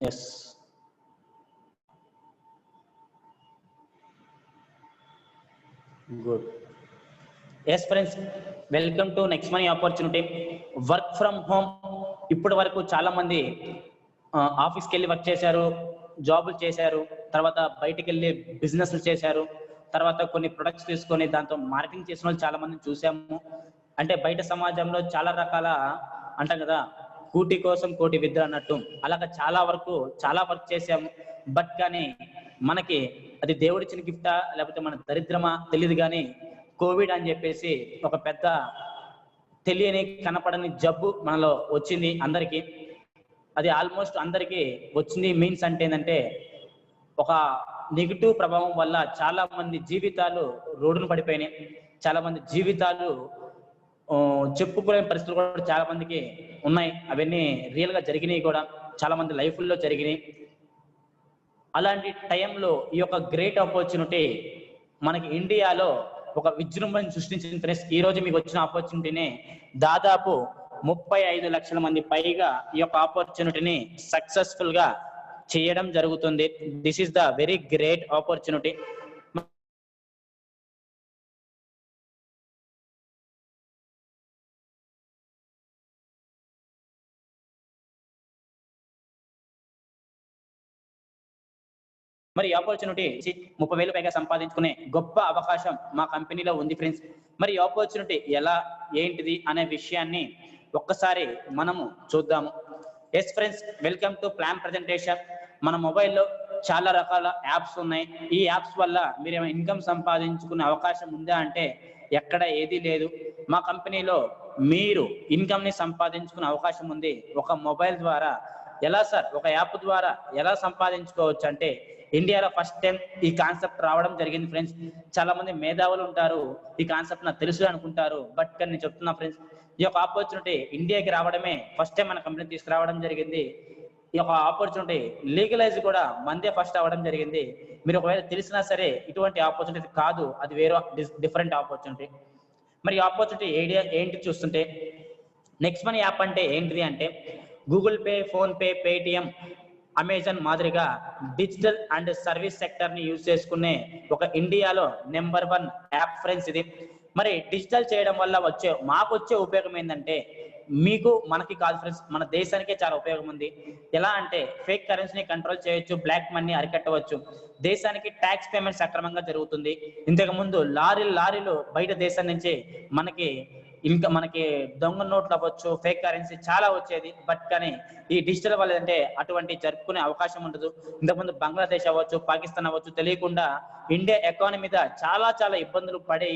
Yes. Good. Yes, friends. Welcome to Next Money Opportunity. Work from home. ఇప్పటి వరకు చాలా మంది ఆఫీస్కి వెళ్ళి వర్క్ చేశారు, జాబులు చేశారు, తర్వాత బయటికి వెళ్ళి బిజినెస్లు చేశారు, తర్వాత కొన్ని ప్రొడక్ట్స్ తీసుకొని దాంతో మార్కెటింగ్ చేసిన వాళ్ళు చాలా మందిని చూసాము. అంటే బయట సమాజంలో చాలా రకాల అంటాం కదా, కూటి కోసం కోటి విద్య అన్నట్టు అలాగా చాలా వర్క్ చేసాము. బట్ కానీ మనకి అది దేవుడిచ్చిన గిఫ్టా లేకపోతే మన దరిద్రమా తెలియదు, కానీ కోవిడ్ అని చెప్పేసి ఒక పెద్ద తెలియని కనపడని జబ్బు మనలో వచ్చింది అందరికీ. అది ఆల్మోస్ట్ అందరికీ వచ్చింది. మీన్స్ అంటే ఏంటంటే, ఒక నెగిటివ్ ప్రభావం వల్ల చాలా మంది జీవితాలు రోడ్డును పడిపోయినాయి. చాలా మంది జీవితాలు చెప్పుకునే పరిస్థితులు కూడా చాలా మందికి ఉన్నాయి. అవన్నీ రియల్ గా జరిగినాయి కూడా, చాలా మంది లైఫ్లో జరిగినాయి. అలాంటి టైంలో ఈ యొక్క గ్రేట్ ఆపర్చునిటీ మనకి ఇండియాలో ఒక విజృంభణ సృష్టించిన ఫ్రెండ్స్. ఈ రోజు మీకు వచ్చిన ఆపర్చునిటీని దాదాపు 35 లక్షల మంది పైగా ఈ యొక్క ఆపర్చునిటీని సక్సెస్ఫుల్ గా చేయడం జరుగుతుంది. This is the very great opportunity. మరి ఆపర్చునిటీ 30,000 పైగా సంపాదించుకునే గొప్ప అవకాశం మా కంపెనీలో ఉంది ఫ్రెండ్స్. మరి ఆపర్చునిటీ ఎలా ఏంటిది అనే విషయాన్ని ఒక్కసారి మనము చూద్దాము. Yes friends, welcome to plan presentation. మన మొబైల్లో చాలా రకాల యాప్స్ ఉన్నాయి. ఈ యాప్స్ వల్ల మీరు ఏమైనా ఇన్కమ్ సంపాదించుకునే అవకాశం ఉందా అంటే ఎక్కడ ఏది లేదు. మా కంపెనీలో మీరు ఇన్కమ్ ని సంపాదించుకునే అవకాశం ఉంది. ఒక మొబైల్ ద్వారా ఎలా సార్, ఒక యాప్ ద్వారా ఎలా సంపాదించుకోవచ్చు అంటే, ఇండియాలో ఫస్ట్ టైం ఈ కాన్సెప్ట్ రావడం జరిగింది ఫ్రెండ్స్. చాలా మంది మేధావులు ఉంటారు, ఈ కాన్సెప్ట్ నాకు తెలుసు అనుకుంటారు. బట్ కానీ నేను చెప్తున్నా ఫ్రెండ్స్, ఈ యొక్క ఆపర్చునిటీ ఇండియాకి రావడమే ఫస్ట్ టైం మన కంపెనీ తీసుకురావడం జరిగింది. ఈ యొక్క ఆపర్చునిటీ లీగలైజ్ కూడా మందే ఫస్ట్ అవ్వడం జరిగింది. మీరు ఒకవేళ తెలిసినా సరే ఇటువంటి ఆపర్చునిటీ కాదు, అది వేరే డిఫరెంట్ ఆపర్చునిటీ. మరి ఆపర్చునిటీ ఏంటి చూస్తుంటే, నెక్స్ట్ మనీ యాప్ అంటే ఏంటిది అంటే, Google pay, phone pay, Paytm, Amazon మాదిరిగా డిజిటల్ అండ్ సర్వీస్ సెక్టర్ ని యూజ్ చేసుకునే ఒక ఇండియాలో నెంబర్ 1 యాప్ ఫ్రెండ్స్ ఇది. మరి డిజిటల్ చేయడం వల్ల మాకు వచ్చే ఉపయోగం ఏంటంటే, మీకు మనకి కాదు ఫ్రెండ్స్, మన దేశానికే చాలా ఉపయోగం ఉంది. ఎలా అంటే, ఫేక్ కరెన్సీని కంట్రోల్ చేయొచ్చు, బ్లాక్ మనీ అరికట్టవచ్చు, దేశానికి ట్యాక్స్ పేమెంట్ సక్రమంగా జరుగుతుంది. ఇంతకు ముందు లారీలు బయట దేశం నుంచి మనకి దొంగ నోట్లు అవ్వచ్చు, ఫేక్ కరెన్సీ చాలా వచ్చేది. బట్ కానీ ఈ డిజిటల్ వల్ల అంటే అటువంటి జరుపుకునే అవకాశం ఉండదు. ఇంతకుముందు బంగ్లాదేశ్ అవ్వచ్చు, పాకిస్తాన్ అవ్వచ్చు, తెలియకుండా ఇండియా ఎకానమీ మీద చాలా ఇబ్బందులు పడి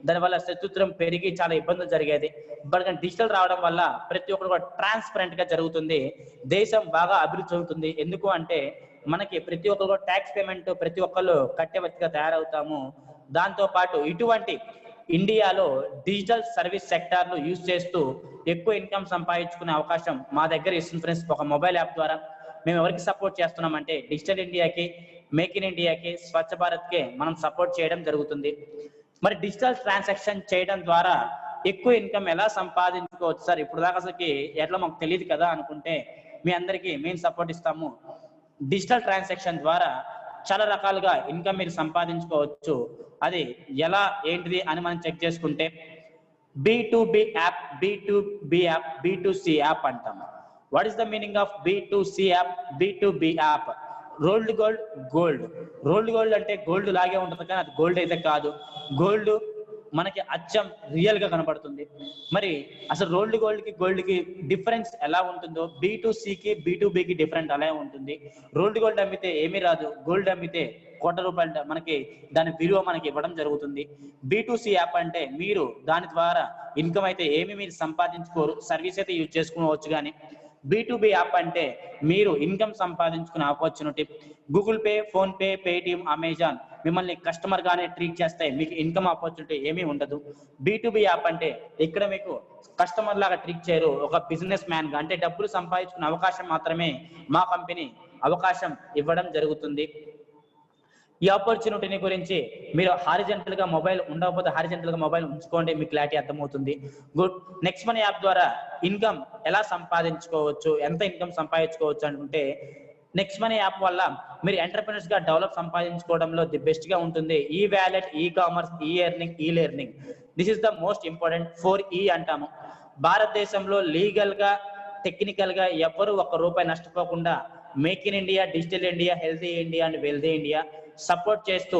దానివల్ల శత్రుత్వం పెరిగి చాలా ఇబ్బందులు జరిగేది. బట్ కానీ డిజిటల్ రావడం వల్ల ప్రతి ఒక్కరు కూడా ట్రాన్స్పరెంట్ గా జరుగుతుంది, దేశం బాగా అభివృద్ధి చెందుతుంది. ఎందుకు అంటే, మనకి ప్రతి ఒక్కరు ట్యాక్స్ పేమెంట్ ప్రతి ఒక్కళ్ళు కట్టే వ్యక్తిగా తయారవుతాము. దాంతో పాటు ఇటువంటి ఇండియాలో డిజిటల్ సర్వీస్ సెక్టార్ను యూజ్ చేస్తూ ఎక్కువ ఇన్కమ్ సంపాదించుకునే అవకాశం మా దగ్గర ఇస్తుంది ఫ్రెండ్స్. ఒక మొబైల్ యాప్ ద్వారా మేము ఎవరికి సపోర్ట్ చేస్తున్నామంటే, డిజిటల్ ఇండియాకి, మేక్ ఇన్ ఇండియాకి, స్వచ్ఛ భారత్కి మనం సపోర్ట్ చేయడం జరుగుతుంది. మరి డిజిటల్ ట్రాన్సాక్షన్ చేయడం ద్వారా ఎక్కువ ఇన్కమ్ ఎలా సంపాదించుకోవచ్చు సార్, ఇప్పుడు దాకా అసలుకి ఎట్లా మాకు తెలియదు కదా అనుకుంటే, మీ అందరికీ మేము సపోర్ట్ ఇస్తాము. డిజిటల్ ట్రాన్సాక్షన్ ద్వారా చాలా రకాలుగా ఇన్కమ్ మీరు సంపాదించుకోవచ్చు. అది ఎలా ఏంటిది అని మనం చెక్ చేసుకుంటే, B2B app, B2B app, B2C app అంటాం. What is the meaning of B2C app, B2B app? Rolled gold అంటే గోల్డ్ లాగే ఉంటుంది, కానీ అది గోల్డ్ అయితే కాదు. గోల్డ్ మనకి అచ్చం రియల్ గా కనబడుతుంది. మరి అసలు రోల్డ్ గోల్డ్ కి డిఫరెన్స్ ఎలా ఉంటుందో, B2Cకి B2Bకి డిఫరెంట్ అలా ఉంటుంది. రోల్డ్ గోల్డ్ అమ్మితే ఏమీ రాదు, గోల్డ్ అమ్మితే ₹1,00,00,000 మనకి దాని విలువ మనకి ఇవ్వడం జరుగుతుంది. B2C యాప్ అంటే మీరు దాని ద్వారా ఇన్కమ్ అయితే ఏమి మీరు సంపాదించుకోరు, సర్వీస్ అయితే యూజ్ చేసుకోవచ్చు. కానీ B2B యాప్ అంటే మీరు ఇన్కమ్ సంపాదించుకునే opportunity. Google pay, phone pay, Paytm, Amazon మిమ్మల్ని కస్టమర్ గానే ట్రీట్ చేస్తాయి, మీకు ఇన్కమ్ ఆపర్చునిటీ ఏమీ ఉండదు. B2B యాప్ అంటే ఇక్కడ మీకు కస్టమర్ లాగా ట్రీట్ చేయరు, ఒక బిజినెస్ మ్యాన్ గా, అంటే డబ్బులు సంపాదించుకునే అవకాశం మాత్రమే మా కంపెనీ అవకాశం ఇవ్వడం జరుగుతుంది. ఈ ఆపర్చునిటీని గురించి మీరు హారిజెంటల్ గా మొబైల్ ఉండకపోతే హారిజెంటల్ గా మొబైల్ ఉంచుకోండి, మీకు క్లారిటీ అర్థమవుతుంది. గుడ్. నెక్స్ట్ మనీ యాప్ ద్వారా ఇన్కమ్ ఎలా సంపాదించుకోవచ్చు, ఎంత ఇన్కమ్ సంపాదించుకోవచ్చు అనుకుంటే, నెక్స్ట్ మనీ యాప్ వల్ల మీరు ఎంటర్ప్రెన్యూర్స్ గా డెవలప్ సంపాదించుకోవడంలో ది బెస్ట్ గా ఉంటుంది. ఈ వ్యాలెట్, ఈ కామర్స్, ఈ ఎర్నింగ్, ఈ learning, this is the most important 4E అంటాము. భారతదేశంలో లీగల్ గా, టెక్నికల్ గా ఎవరు ₹1 నష్టపోకుండా make in India, digital India, healthy India and wealthy India support చేస్తూ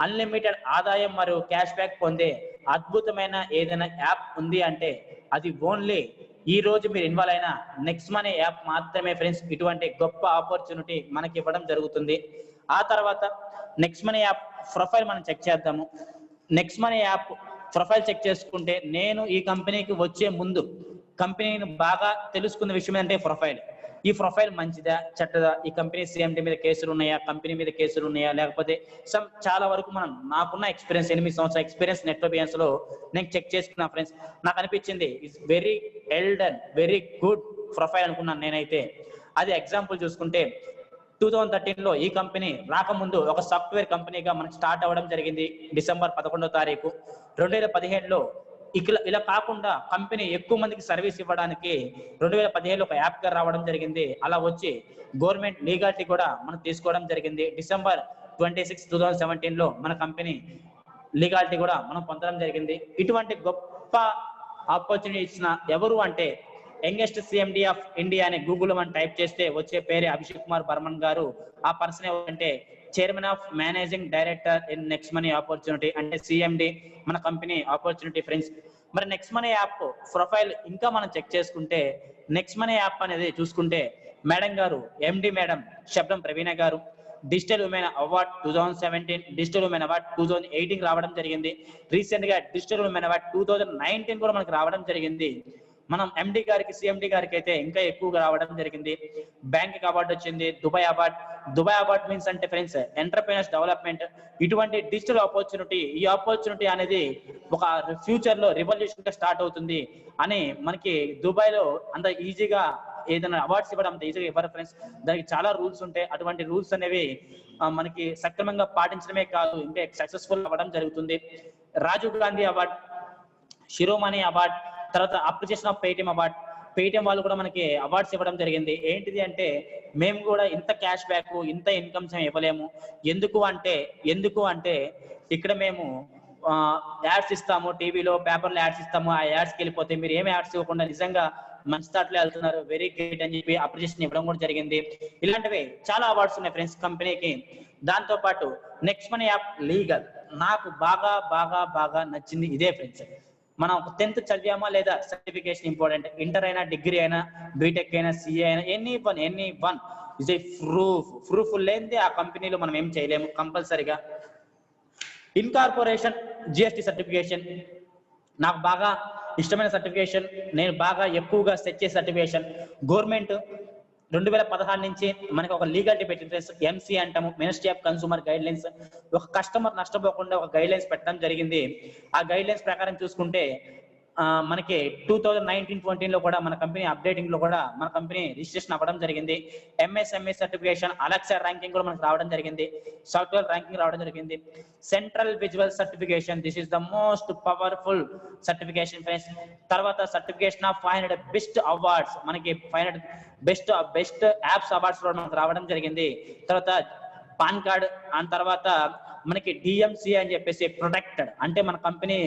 అన్లిమిటెడ్ ఆదాయం మరియు క్యాష్ బ్యాక్ పొందే అద్భుతమైన ఏదైనా యాప్ ఉంది అంటే అది ఓన్లీ ఈ రోజు మీరు ఇన్వాల్వ్ అయిన నెక్స్ట్ మనీ యాప్ మాత్రమే ఫ్రెండ్స్. ఇటువంటి గొప్ప ఆపర్చునిటీ మనకి ఇవ్వడం జరుగుతుంది. ఆ తర్వాత నెక్స్ట్ మనీ యాప్ ప్రొఫైల్ మనం చెక్ చేద్దాము. Next money app profile check చేసుకుంటే నేను ఈ కంపెనీకి వచ్చే ముందు కంపెనీని బాగా తెలుసుకున్న విషయం ఏంటంటే ప్రొఫైల్. ఈ ప్రొఫైల్ మంచిదా చెడ్డదా, ఈ కంపెనీ CMD మీద కేసులు ఉన్నాయా, కంపెనీ మీద కేసులు ఉన్నాయా, లేకపోతే చాలా వరకు నాకున్న ఎక్స్పీరియన్స్ 8 సంవత్సరాల ఎక్స్పీరియన్స్ నెట్వర్బియన్స్ లో నేను చెక్ చేసుకున్నా ఫ్రెండ్స్. నాకు అనిపించింది it's very ఎల్డన్, very good profile అనుకున్నాను నేనైతే. అది ఎగ్జాంపుల్ చూసుకుంటే 2013లో ఈ కంపెనీ రాకముందు ఒక సాఫ్ట్వేర్ కంపెనీగా మనకి స్టార్ట్ అవ్వడం జరిగింది డిసెంబర్ 11వ తారీఖు. 2015లో ఇలా కాకుండా కంపెనీ ఎక్కువ మందికి సర్వీస్ ఇవ్వడానికి 2017లో ఒక యాప్ గా రావడం జరిగింది. అలా వచ్చి గవర్నమెంట్ లీగాలిటీ కూడా మనం తీసుకోవడం జరిగింది. December 26, 2017లో మన కంపెనీ లీగాలిటీ కూడా మనం పొందడం జరిగింది. ఇటువంటి గొప్ప ఆపర్చునిటీ ఇచ్చిన ఎవరు అంటే యంగెస్ట్ CMD ఆఫ్ ఇండియా అని గూగుల్ మనం టైప్ చేస్తే వచ్చే పేరే అభిషేక్ కుమార్ బర్మన్ గారు. ఆ పర్సన్ ఎవరంటే chairman of managing director in next money opportunity, అంటే CMD మన కంపెనీ ఆపర్చునిటీ ఫ్రెండ్స్. మరి నెక్స్ట్ మనీ యాప్ ప్రొఫైల్ ఇంకా మనం చెక్ చేసుకుంటే నెక్స్ట్ మనీ యాప్ అనేది చూసుకుంటే మేడం గారు MD మేడం శబ్దం ప్రవీణ గారు digital women award 2017, digital women award 2018 రావడం జరిగింది. రీసెంట్ గా డిజిటల్ ఉమెన్ అవార్డ్ 2019 కూడా మనకు రావడం జరిగింది. మనం MD గారికి CMD గారికి అయితే ఇంకా ఎక్కువగా రావడం జరిగింది. బ్యాంక్ అవార్డు వచ్చింది, దుబాయ్ అవార్డ్ మీన్స్ అంటే ఫ్రెండ్స్ ఎంటర్ప్రెన్యూర్స్ డెవలప్మెంట్. ఇటువంటి డిజిటల్ ఆపర్చునిటీ, ఈ ఆపర్చునిటీ అనేది ఒక ఫ్యూచర్ లో రివల్యూషన్ గా స్టార్ట్ అవుతుంది అని మనకి దుబాయ్ లో అంత ఈజీగా ఏదైనా అవార్డ్స్ ఇవ్వడం అంత ఈజీగా ఇవ్వరు ఫ్రెండ్స్. దానికి చాలా రూల్స్ ఉంటాయి. అటువంటి రూల్స్ అనేవి మనకి సక్రమంగా పాటించడమే కాదు ఇంకా సక్సెస్ఫుల్ అవ్వడం జరుగుతుంది. రాజీవ్ గాంధీ అవార్డ్, శిరోమణి అవార్డ్, తర్వాత appreciation of Paytm award. Paytm వాళ్ళు కూడా మనకి అవార్డ్స్ ఇవ్వడం జరిగింది. ఏంటిది అంటే మేము కూడా ఇంత క్యాష్ బ్యాక్, ఇంత ఇన్కమ్స్ ఇవ్వలేము. ఎందుకు అంటే ఇక్కడ మేము యాడ్స్ ఇస్తాము, టీవీలో పేపర్లో యాడ్స్ ఇస్తాము. ఆ యాడ్స్కి వెళ్ళిపోతే మీరు ఏమి యాడ్స్ ఇవ్వకుండా నిజంగా మంచి థాట్లో వెళ్తున్నారు, వెరీ గ్రేట్ అని చెప్పి అప్రిసియేషన్ ఇవ్వడం కూడా జరిగింది. ఇలాంటివి చాలా అవార్డ్స్ ఉన్నాయి ఫ్రెండ్స్ కంపెనీకి. దాంతో పాటు నెక్స్ట్ మనీ యాప్ లీగల్ నాకు బాగా బాగా బాగా నచ్చింది ఇదే ఫ్రెండ్స్. మనం 10th చదివామా లేదా సర్టిఫికేషన్ ఇంపార్టెంట్. ఇంటర్ అయినా, డిగ్రీ అయినా, బీటెక్ అయినా, CA అయినా, any one is a proof లేనిదే ఆ కంపెనీలో మనం ఏం చేయలేము. కంపల్సరిగా ఇన్కార్పొరేషన్ GST సర్టిఫికేషన్ నాకు బాగా ఇష్టమైన సర్టిఫికేషన్. నేను బాగా ఎక్కువగా సెట్ చేసే సర్టిఫికేషన్. గవర్నమెంట్ 2016 నుంచి మనకి ఒక లీగాలిటీ పెట్టింది MC అంటాము, ministry of consumer guide lines. ఒక కస్టమర్ నష్టపోకుండా ఒక గైడ్ లైన్స్ పెట్టడం జరిగింది. ఆ గైడ్ లైన్స్ ప్రకారం చూసుకుంటే మనకి 2019-20 లో కూడా మన కంపెనీ అప్డేటింగ్ లో కూడా మన కంపెనీ రిజిస్ట్రేషన్ అవ్వడం జరిగింది. MSME సర్టిఫికేషన్, అలెక్సా ర్యాంకింగ్ కూడా మనకు రావడం జరిగింది. సాఫ్ట్వేర్ ర్యాంకింగ్ రావడం జరిగింది. Central visual certification, this is the most powerful certification friends. తర్వాత సర్టిఫికేషన్ ఆఫ్ 500 బెస్ట్ అవార్డ్స్, మనకి 500 బెస్ట్ యాప్స్ అవార్డ్స్ కూడా మనకు రావడం జరిగింది. తర్వాత పాన్ కార్డ్, ఆ తర్వాత మనకి DMC అని చెప్పేసి ప్రొటెక్టెడ్, అంటే మన కంపెనీ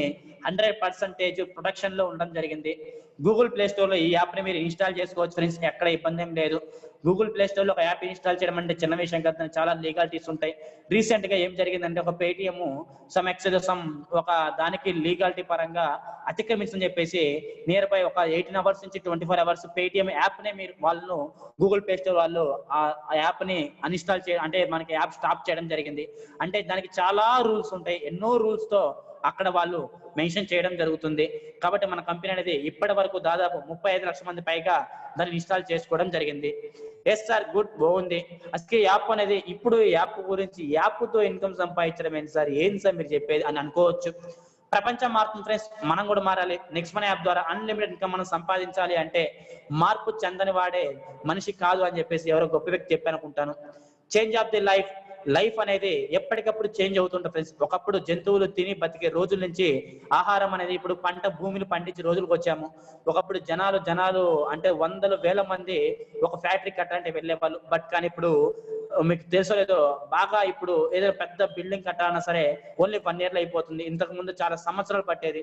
100% ప్రొటెక్షన్ లో ఉండడం జరిగింది. గూగుల్ ప్లే స్టోర్ లో ఈ యాప్ ని మీరు ఇన్స్టాల్ చేసుకోవచ్చు ఫ్రెండ్స్, ఎక్కడ ఇబ్బంది ఏం లేదు. గూగుల్ ప్లే స్టోర్ లో ఒక యాప్ ఇన్స్టాల్ చేయడం అంటే చిన్న విషయం కదా, చాలా లీగాలిటీస్ ఉంటాయి. రీసెంట్ గా ఏం జరిగిందంటే ఒక పేటిఎం ఒక దానికి లీగాలిటీ పరంగా అతిక్రమించని చెప్పేసి నియర్ బై ఒక 18 hours నుంచి 24 hours పేటిఎం యాప్ నే మీరు వాళ్ళు గూగుల్ ప్లే స్టోర్ వాళ్ళు ఆ యాప్ ని అన్ఇన్స్టాల్ అంటే మనకి యాప్ స్టాప్ చేయడం జరిగింది. అంటే దానికి చాలా రూల్స్ ఉంటాయి, ఎన్నో రూల్స్ తో అక్కడ వాళ్ళు మెన్షన్ చేయడం జరుగుతుంది. కాబట్టి మన కంపెనీ అనేది ఇప్పటి వరకు దాదాపు 35 లక్షల మంది పైగా దాన్ని ఇన్స్టాల్ చేసుకోవడం జరిగింది. ఎస్ సార్, గుడ్, బాగుంది. అసలు యాప్ అనేది ఇప్పుడు యాప్ గురించి, యాప్ తో ఇన్కమ్ సంపాదించడం ఏంటి సార్, ఏంటి సార్ మీరు చెప్పేది అని అనుకోవచ్చు. ప్రపంచం మారుతుంది ఫ్రెండ్స్, మనం కూడా మారాలి. నెక్స్ట్ మనీ యాప్ ద్వారా అన్లిమిటెడ్ ఇన్కమ్ మనం సంపాదించాలి అంటే మార్పు చెందని వాడే మనిషి కాదు అని చెప్పేసి ఎవరో గొప్ప వ్యక్తి చెప్పానుకుంటాను. Change of the life life అనేది ఎప్పటికప్పుడు చేంజ్ అవుతుంటుంది ఫ్రెండ్స్. ఒకప్పుడు జంతువులు తిని బతికే రోజుల నుంచి ఆహారం అనేది ఇప్పుడు పంట భూమిని పండించే రోజులకు వచ్చాము. ఒకప్పుడు జనాలు అంటే వందల వేల మంది ఒక ఫ్యాక్టరీ కట్టాలంటే వెళ్ళేవాళ్ళు. బట్ కానీ ఇప్పుడు మీకు తెలుసో లేదో బాగా ఇప్పుడు ఏదో పెద్ద బిల్డింగ్ కట్టాలన్నా సరే ఓన్లీ 1 year లో అయిపోతుంది. ఇంతకు ముందు చాలా సంవత్సరాలు పట్టేది.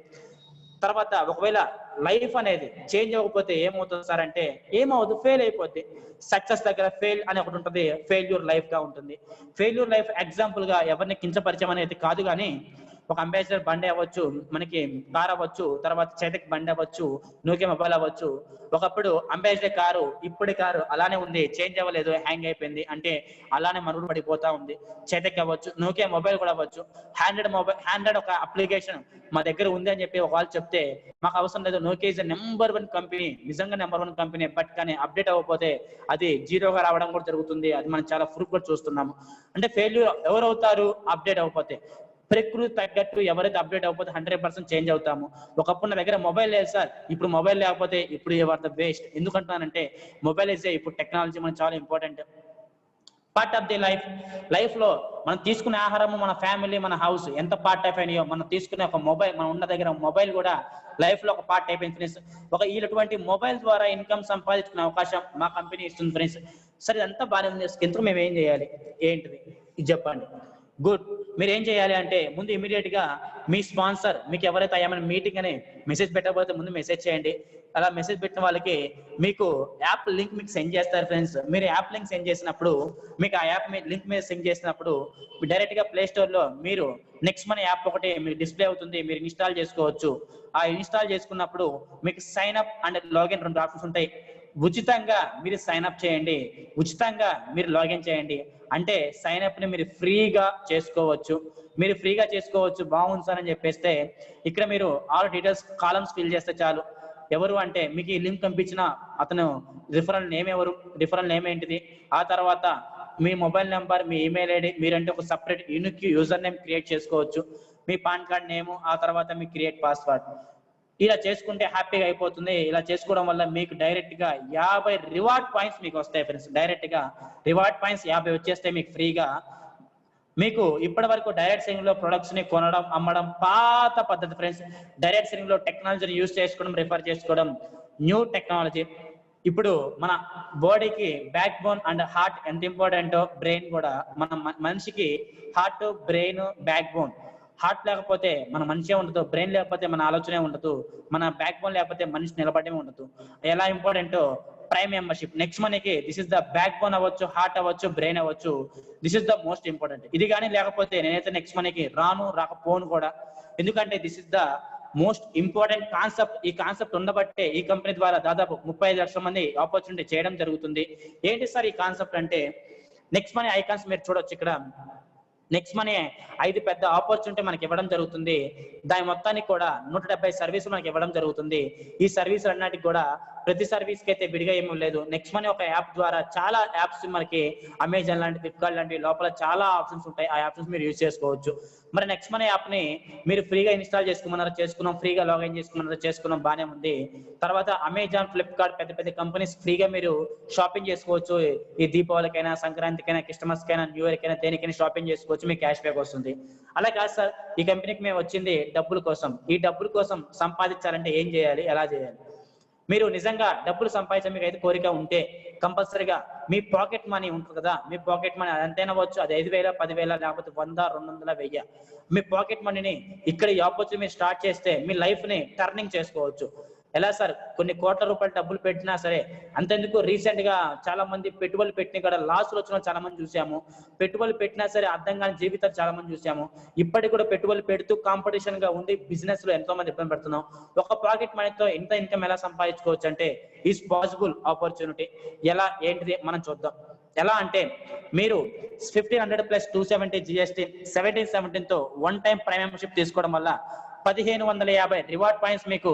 తర్వాత ఒకవేళ లైఫ్ అనేది చేంజ్ అవ్వకపోతే ఏమవుతుంది సార్ అంటే ఏమవుతుంది, ఫెయిల్ అయిపోద్ది. సక్సెస్ దగ్గర ఫెయిల్ అని ఒకటి ఉంటుంది, ఫెయిల్యూర్ లైఫ్ గా ఉంటుంది. ఫెయిల్యూర్ లైఫ్ ఎగ్జాంపుల్ గా ఎవరిని కించపరిచయం అనేది కాదు, కానీ ఒక అంబాసిడర్ బండి అవ్వచ్చు, మనకి కార్ అవ్వచ్చు, తర్వాత చేతికి బండి అవ్వచ్చు, నోకియా మొబైల్ అవ్వచ్చు. ఒకప్పుడు అంబాసిడర్ కారు ఇప్పటి కారు అలానే ఉంది, చేంజ్ అవ్వలేదు, హ్యాంగ్ అయిపోయింది అంటే అలానే మరుగుడు పడిపోతా ఉంది. చేతికి అవ్వచ్చు, నోకియా మొబైల్ కూడా అవ్వచ్చు. హ్యాండ్రెడ్ ఒక అప్లికేషన్ మా దగ్గర ఉంది అని చెప్పి ఒకవేళ చెప్తే మాకు అవసరం లేదు, నోకియా ఇస్ నెంబర్ 1 కంపెనీ, నిజంగా నెంబర్ 1 కంపెనీ. బట్ కానీ అప్డేట్ అవ్వకపోతే అది జీరోగా రావడం కూడా జరుగుతుంది. అది మనం చాలా ప్రూఫ్ కూడా చూస్తున్నాము. అంటే ఫెయిల్యూర్ ఎవరు అవుతారు, అప్డేట్ అవ్వకపోతే. ప్రకృతి తగ్గట్టు ఎవరైతే అప్డేట్ అవ్వకపోతే 100% చేంజ్ అవుతాము. ఒకప్పుడు నా దగ్గర మొబైల్ లేదు సార్, ఇప్పుడు మొబైల్ లేకపోతే ఇప్పుడు యువర్ ద వేస్ట్. ఎందుకంటానంటే మొబైల్ ఇస్ ఇప్పుడు టెక్నాలజీ మనకు చాలా important part of the life లో మనం తీసుకునే ఆహారము, మన ఫ్యామిలీ, మన హౌస్ ఎంత పార్ట్ అయిపోయినాయో మనం తీసుకునే ఒక మొబైల్, మనం ఉన్న దగ్గర మొబైల్ కూడా లైఫ్ లో ఒక పార్ట్ అయిపోయింది ఫ్రెండ్స్. ఇటువంటి మొబైల్ ద్వారా ఇన్కమ్ సంపాదించుకునే అవకాశం మా కంపెనీ ఇస్తుంది ఫ్రెండ్స్. సరే ఇదంతా బాగానే ఉంది, ఇంతకు మేము ఏం చేయాలి, ఏంటిది ఇది చెప్పండి. గుడ్. మీరు ఏం చేయాలి అంటే ముందు ఇమీడియట్ గా మీ స్పాన్సర్ మీకు ఎవరైతే ఏమైనా మీటింగ్ అని మెసేజ్ పెట్టకపోతే ముందు మెసేజ్ చేయండి. అలా మెసేజ్ పెట్టిన వాళ్ళకి మీకు యాప్ లింక్ మీకు సెండ్ చేస్తారు ఫ్రెండ్స్. మీరు యాప్ లింక్ సెండ్ చేసినప్పుడు మీకు ఆ యాప్ లింక్ మీద సెండ్ చేసినప్పుడు డైరెక్ట్ గా ప్లే స్టోర్ లో మీరు నెక్స్ట్ మనీ యాప్ ఒకటి మీకు డిస్ప్లే అవుతుంది, మీరు ఇన్స్టాల్ చేసుకోవచ్చు. ఆ ఇన్స్టాల్ చేసుకున్నప్పుడు మీకు sign up and login 2 options ఉంటాయి. ఉచితంగా మీరు సైన్ అప్ చేయండి, ఉచితంగా మీరు లాగిన్ చేయండి. అంటే సైన్ అప్ ని మీరు ఫ్రీగా చేసుకోవచ్చు. బాగుంది సార్ అని చెప్పేస్తే ఇక్కడ మీరు ఆల్ డీటెయిల్స్ కాలమ్స్ ఫిల్ చేస్తే చాలు. ఎవరు అంటే మీకు ఈ లింక్ పంపించిన అతను రిఫరల్ నేమ్ ఎవరు, రిఫరల్ నేమ్ ఏంటిది, ఆ తర్వాత మీ మొబైల్ నెంబర్, మీ ఈమెయిల్ ఐడి, మీరంటే ఒక separate unique user name create చేసుకోవచ్చు, మీ పాన్ కార్డ్ నేమ్, ఆ తర్వాత మీ క్రియేట్ పాస్వర్డ్. ఇలా చేసుకుంటే హ్యాపీగా అయిపోతుంది. ఇలా చేసుకోవడం వల్ల మీకు డైరెక్ట్ గా 50 రివార్డ్ పాయింట్స్ మీకు వస్తాయి ఫ్రెండ్స్. డైరెక్ట్ గా రివార్డ్ పాయింట్స్ 50 వచ్చేస్తే మీకు ఫ్రీగా. మీకు ఇప్పటి వరకు డైరెక్ట్ సెల్లింగ్ లో ప్రొడక్ట్స్ ని కొనడం, అమ్మడం పాత పద్ధతి ఫ్రెండ్స్. డైరెక్ట్ సెల్లింగ్ లో టెక్నాలజీని యూజ్ చేసుకోవడం, రిఫర్ చేసుకోవడం న్యూ టెక్నాలజీ. ఇప్పుడు మన బాడీకి బ్యాక్ బోన్ అండ్ హార్ట్ ఎంత ఇంపార్టెంటో బ్రెయిన్ కూడా. మన మనిషికి heart, brain, back bone. Heart లేకపోతే మన మనిషే ఉండదు, బ్రెయిన్ లేకపోతే మన ఆలోచనే ఉండదు, మన బ్యాక్ బోన్ లేకపోతే మనిషి నిలబడమే ఉండదు. ఎలా ఇంపార్టెంటో ప్రైమ్ మెంబర్షిప్ నెక్స్ట్ మనీకి this is the back bone అవ్వచ్చు, హార్ట్ అవ్వచ్చు, బ్రెయిన్ అవ్వచ్చు, this is the most important. ఇది కానీ లేకపోతే నేనైతే నెక్స్ట్ మనీకి రాకపోను కూడా. ఎందుకంటే this is the most important concept. ఈ కాన్సెప్ట్ ఉండబట్టే ఈ కంపెనీ ద్వారా దాదాపు 35 లక్షల మంది ఆపర్చునిటీ చేయడం జరుగుతుంది. ఏంటి సార్ ఈ కాన్సెప్ట్ అంటే నెక్స్ట్ మనీ ఐకాన్స్ మీరు చూడొచ్చు. ఇక్కడ నెక్స్ట్ మనీ 5 పెద్ద ఆపర్చునిటీ మనకి ఇవ్వడం జరుగుతుంది. దాని మొత్తానికి కూడా 170 సర్వీసులు మనకి ఇవ్వడం జరుగుతుంది. ఈ సర్వీసులు అన్నిటికి కూడా ప్రతి సర్వీస్ కి అయితే విడిగా ఏమీ లేదు. నెక్స్ట్ మనీ ఒక యాప్ ద్వారా చాలా యాప్స్ మనకి అమెజాన్ లాంటి, ఫ్లిప్కార్ట్ లాంటి లోపల చాలా ఆప్షన్స్ ఉంటాయి. ఆ ఆప్షన్స్ మీరు యూజ్ చేసుకోవచ్చు. మరి నెక్స్ట్ మనీ యాప్ ని మీరు ఫ్రీగా ఇన్స్టాల్ చేసుకున్నాం, ఫ్రీగా లాగిన్ చేసుకున్నాం, బానే ఉంది. తర్వాత అమెజాన్, ఫ్లిప్కార్ట్ పెద్ద పెద్ద కంపెనీస్ ఫ్రీగా మీరు షాపింగ్ చేసుకోవచ్చు. ఈ దీపావళికైనా, సంక్రాంతికైనా, క్రిస్టమస్ కైనా, న్యూ ఇయర్ కైనా, దేనికైనా షాపింగ్ చేసుకోవచ్చు, మీకు క్యాష్ బ్యాక్ వస్తుంది. అలా కాదు సార్, ఈ కంపెనీకి మేము వచ్చింది డబ్బుల కోసం. ఈ డబ్బుల కోసం సంపాదించాలంటే ఏం చేయాలి, ఎలా చేయాలి? మీరు నిజంగా డబ్బులు సంపాదించే మీకు అయితే కోరిక ఉంటే కంపల్సరీగా మీ పాకెట్ మనీ ఉంటుంది కదా, మీ పాకెట్ మనీ ఎంతైనా అవ్వచ్చు, అది 5,000, 10,000, లేకపోతే 100, 200, 1000. మీ పాకెట్ మనీని ఇక్కడ ఈ ఆపర్చునిటీ మీరు స్టార్ట్ చేస్తే మీ లైఫ్ ని టర్నింగ్ చేసుకోవచ్చు. ఎలా సార్? కొన్ని కోట్ల రూపాయలు డబ్బులు పెట్టినా సరే అంతెందుకు, రీసెంట్ గా చాలా మంది పెట్టుబడులు పెట్టిన కూడా లాస్లు వచ్చిన చాలా మంది చూసాము. పెట్టుబడులు పెట్టినా సరే అర్థం కాని జీవితాలు చాలా మంది చూసాము. ఇప్పటికి కూడా పెట్టుబడులు పెడుతూ కాంపిటీషన్ గా ఉంది, బిజినెస్ లో ఎంతో మంది ఇబ్బంది పెడుతున్నాం. ఒక పాకెట్ మనీతో ఇంత ఇన్కమ్ ఎలా సంపాదించుకోవచ్చు అంటే ఈజ్ పాసిబుల్ ఆపర్చునిటీ. ఎలా ఏంటిది మనం చూద్దాం. ఎలా అంటే మీరు 1500 + 270 GST 1717 తో 1 టైం ప్రైమ్ మెంబర్షిప్ తీసుకోవడం వల్ల 1550 రివార్డ్ పాయింట్స్ మీకు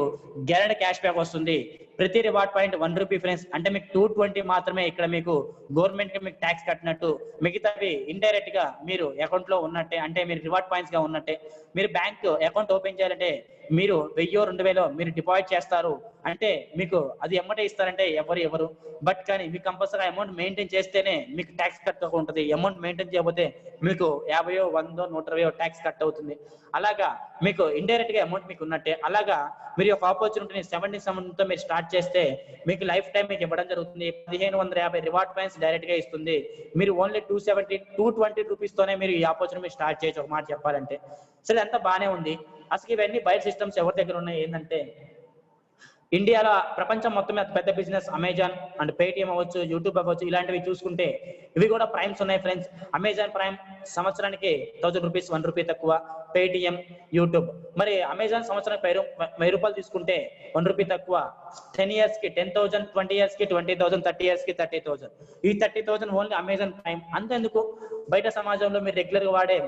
గ్యారెంటీ క్యాష్ బ్యాక్ వస్తుంది. ప్రతి రివార్డ్ పాయింట్ 1 రూపీ ఫ్రెండ్స్. అంటే మీకు 220 మాత్రమే ఇక్కడ మీకు గవర్నమెంట్ కి మీకు ట్యాక్స్ కట్టినట్టు. మిగతావి ఇండైరెక్ట్ గా మీరు అకౌంట్ లో ఉన్నట్టే, అంటే మీరు రివార్డ్ పాయింట్స్ గా ఉన్నట్టే. మీరు బ్యాంక్ అకౌంట్ ఓపెన్ చేయాలంటే మీరు 1000-2000 మీరు డిపాజిట్ చేస్తారు అంటే మీకు అది ఎమ్మటే ఇస్తారంటే ఎవరు బట్ కానీ మీకు కంపల్సరీ అమౌంట్ మెయింటైన్ చేస్తేనే మీకు ట్యాక్స్ కట్ ఉంటుంది. అమౌంట్ మెయింటైన్ చేయకపోతే మీకు 50, 100, 120 ట్యాక్స్ కట్ అవుతుంది. అలాగా మీకు ఇండైరెక్ట్ గా అమౌంట్ మీకు ఉన్నట్టే. అలాగా మీరు ఒక ఆపర్చునిటీని 77 తో మీరు స్టార్ట్ చేస్తే మీకు లైఫ్ టైం మీకు ఇవ్వడం జరుగుతుంది. 1550 రివార్డ్ పాయింట్స్ డైరెక్ట్ గా ఇస్తుంది. మీరు ఓన్లీ 220 రూపీస్ తోనే మీరు ఈ ఆపర్చునిటీ స్టార్ట్ చేయొచ్చు ఒక మాట చెప్పాలంటే. సో ఇదంతా బానే ఉంది. అసలు ఇవన్నీ బయట సిస్టమ్స్ ఎవరి దగ్గర ఉన్నాయి ఏంటంటే ఇండియాలో ప్రపంచం మొత్తం మీద పెద్ద బిజినెస్ అమెజాన్ అండ్ పేటిఎం అవ్వచ్చు, యూట్యూబ్ అవ్వచ్చు, ఇలాంటివి చూసుకుంటే ఇవి కూడా ప్రైమ్స్ ఉన్నాయి ఫ్రెండ్స్. అమెజాన్ ప్రైమ్ సంవత్సరానికి 1000 రూపీస్, 1 రూపీ తక్కువ. పేటిఎం, యూట్యూబ్ మరి అమెజాన్ సంవత్సరానికి 1000 రూపాయలు తీసుకుంటే 1 రూపీ తక్కువ. 10 years కి 10,000, 20 years కి 20,000, 30 years కి 30,000. ఈ 30,000 ఓన్లీ అమెజాన్ ప్రైమ్. అంతెందుకు బయట సమాజంలో మీరు రెగ్యులర్ గా వాడే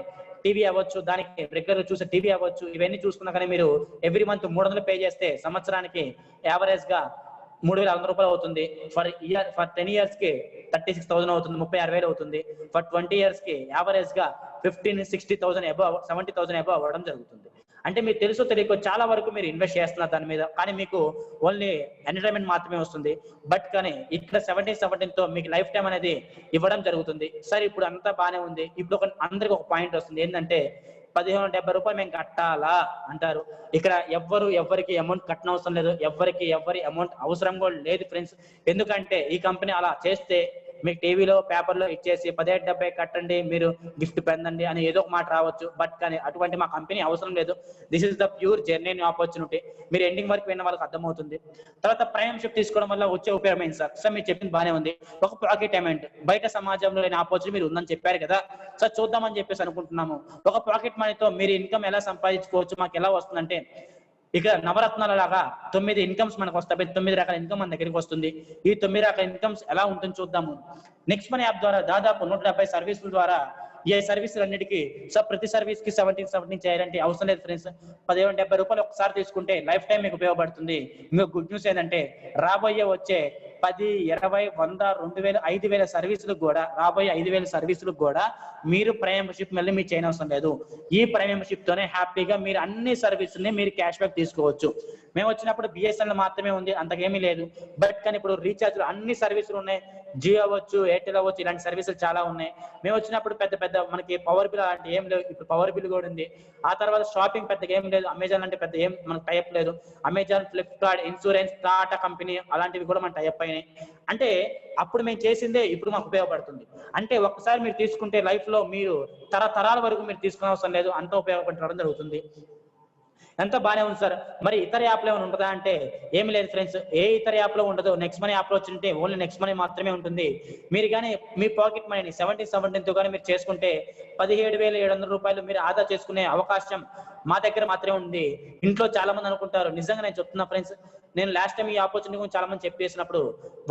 టీవీ అవ్వచ్చు, దానికి రెగ్యులర్ చూసే టీవీ అవ్వచ్చు, ఇవన్నీ చూసుకున్నా కానీ మీరు ఎవ్రీ మంత్ 300 పే చేస్తే సంవత్సరానికి యావరేజ్ గా 3,600 రూపాయలు అవుతుంది. ఫర్ 10 years కి 36,000 అవుతుంది, 36,000 అవుతుంది. ఫర్ 20 years కి యావరేజ్ గా 15,60,000 అబౌవ్ 70,000 అబౌవ్ అవ్వడం జరుగుతుంది. అంటే మీకు తెలుసో తెలియకో చాలా వరకు మీరు ఇన్వెస్ట్ చేస్తున్నారు దాని మీద, కానీ మీకు ఓన్లీ ఎంటర్టైన్మెంట్ మాత్రమే వస్తుంది. బట్ కానీ ఇక్కడ 17 తో మీకు లైఫ్ టైం అనేది ఇవ్వడం జరుగుతుంది. సరే ఇప్పుడు అంతా బానే ఉంది. ఇప్పుడు అందరికి ఒక పాయింట్ వస్తుంది ఏంటంటే 1570 రూపాయలు మేము కట్టాలా అంటారు. ఇక్కడ ఎవరికి అమౌంట్ కట్టనవసరం లేదు. ఎవరి అమౌంట్ అవసరం కూడా లేదు ఫ్రెండ్స్. ఎందుకంటే ఈ కంపెనీ అలా చేస్తే మీకు టీవీలో పేపర్లో ఇచ్చేసి 1770 కట్టండి మీరు గిఫ్ట్ పొందండి అని ఏదో ఒక మాట రావచ్చు. బట్ కానీ అటువంటి మా కంపెనీ అవసరం లేదు. This is the pure genuine opportunity. మీరు ఎండింగ్ వరకు విన్న వాళ్ళకి అర్థమవుతుంది. తర్వాత ప్రైమ్షిప్ తీసుకోవడం వల్ల వచ్చే ఉపయోగం ఏంటి సార్? సార్ మీరు చెప్పింది బాగానే ఉంది. ఒక పాకెట్ అమౌంట్ బయట సమాజంలో లేని ఆపర్చునిటీ మీరు ఉందని చెప్పారు కదా సార్, చూద్దామని చెప్పేసి అనుకుంటున్నాము. ఒక పాకెట్ మనీతో మీరు ఇన్కమ్ ఎలా సంపాదించుకోవచ్చు, మాకు ఎలా వస్తుందంటే ఇక నవరత్నాల లాగా 9 ఇన్కమ్స్ మనకు వస్తాయి. 9 రకాల ఇన్కమ్ మన దగ్గరికి వస్తుంది. ఈ 9 రకాల ఇన్కమ్స్ ఎలా ఉంటుంది చూద్దాము. నెక్స్ట్ మనీ యాప్ ద్వారా దాదాపు 170 సర్వీసుల ద్వారా ఈ సర్వీసులు అన్నిటికీ సార్ ప్రతి సర్వీస్ కి 17 చేయాలంటే అవసరం లేదు ఫ్రెండ్స్. 1570 రూపాయలు ఒకసారి తీసుకుంటే లైఫ్ టైం మీకు ఉపయోగపడుతుంది. ఇంకో గుడ్ న్యూస్ ఏంటంటే రాబోయే వచ్చే 10, 20, 100, 2000, 5000 సర్వీసులకు కూడా రాబోయే 5000 సర్వీసులకు కూడా మీరు ప్రైమ్ మెంబర్షిప్ మళ్ళీ మీరు చేయనవసరం లేదు. ఈ ప్రైమ్ మెంబర్షిప్ తోనే హ్యాపీగా మీరు అన్ని సర్వీసుల్ని మీరు క్యాష్ బ్యాక్ తీసుకోవచ్చు. మేము వచ్చినప్పుడు బిఎస్ఎన్ఎల్ మాత్రమే ఉంది, అంతకేమీ లేదు. బట్ కానీ ఇప్పుడు రీఛార్జ్ అన్ని సర్వీసులు ఉన్నాయి. జియో అవ్వచ్చు, ఎయిర్టెల్ అవ్వచ్చు, ఇలాంటి సర్వీసులు చాలా ఉన్నాయి. మేము వచ్చినప్పుడు పెద్ద మనకి పవర్ బిల్ అలాంటి ఏం లేదు. ఇప్పుడు పవర్ బిల్ కూడా ఉంది. ఆ తర్వాత షాపింగ్ పెద్దగా ఏం లేదు. అమెజాన్ అంటే పెద్ద ఏం మనకు టైప్ లేదు. Amazon, Flipkart, insurance, Tata company అలాంటివి కూడా మన టైప్ అయినాయి. అంటే అప్పుడు మేము చేసిందే ఇప్పుడు మాకు ఉపయోగపడుతుంది. అంటే ఒక్కసారి మీరు తీసుకుంటే లైఫ్ లో మీరు తరతరాల వరకు మీరు తీసుకునే అవసరం లేదు, అంత ఉపయోగపడడం జరుగుతుంది. ఎంత బాగానే ఉంది సార్. మరి ఇతర యాప్లో ఏమైనా ఉంటుందా అంటే ఏమి లేదు ఫ్రెండ్స్. ఏ ఇతర యాప్ లో ఉండదు. నెక్స్ట్ మనీ యాప్ లో వచ్చింటే ఓన్లీ నెక్స్ట్ మనీ మాత్రమే ఉంటుంది. మీరు కానీ మీ పాకెట్ మనీని 17 కానీ మీరు చేసుకుంటే 17,700 రూపాయలు మీరు ఆదా చేసుకునే అవకాశం మా దగ్గర మాత్రమే ఉంది. ఇంట్లో చాలా మంది అనుకుంటారు, నిజంగా నేను చెప్తున్నా ఫ్రెండ్స్, నేను లాస్ట్ టైం ఈ ఆపర్చునిటీ గురించి చాలా మంది చెప్పేసినప్పుడు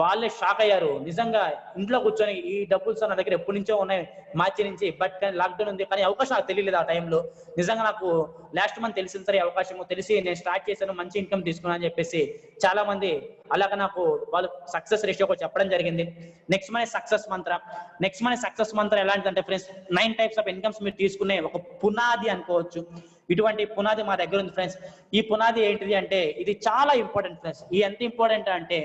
వాళ్ళే షాక్ అయ్యారు. నిజంగా ఇంట్లో కూర్చొని ఈ డబ్బులు సార్ నా దగ్గర ఎప్పటి నుంచో ఉన్నాయి మార్చి నుంచి, బట్ కానీ లాక్డౌన్ ఉంది, కానీ అవకాశం నాకు తెలియలేదు ఆ టైంలో. నిజంగా నాకు లాస్ట్ మంత్ తెలిసింది సార్ ఈ అవకాశం తెలిసి నేను స్టార్ట్ చేశాను, మంచి ఇన్కమ్ తీసుకున్నాను అని చెప్పేసి చాలా మంది అలాగా నాకు వాళ్ళు సక్సెస్ రేషియో కూడా చెప్పడం జరిగింది. నెక్స్ట్ మనీ సక్సెస్ మంత్ర ఎలాంటిదంటే ఫ్రెండ్స్ 9 types ఆఫ్ ఇన్కమ్స్ మీరు తీసుకునే ఒక పునాది అనుకోవచ్చు. ఇటువంటి పునాది మా దగ్గర ఉంది ఫ్రెండ్స్. ఈ పునాది ఏంటిది అంటే ఇది చాలా ఇంపార్టెంట్ ఫ్రెండ్స్. ఇది ఎంత ఇంపార్టెంట్ అంటే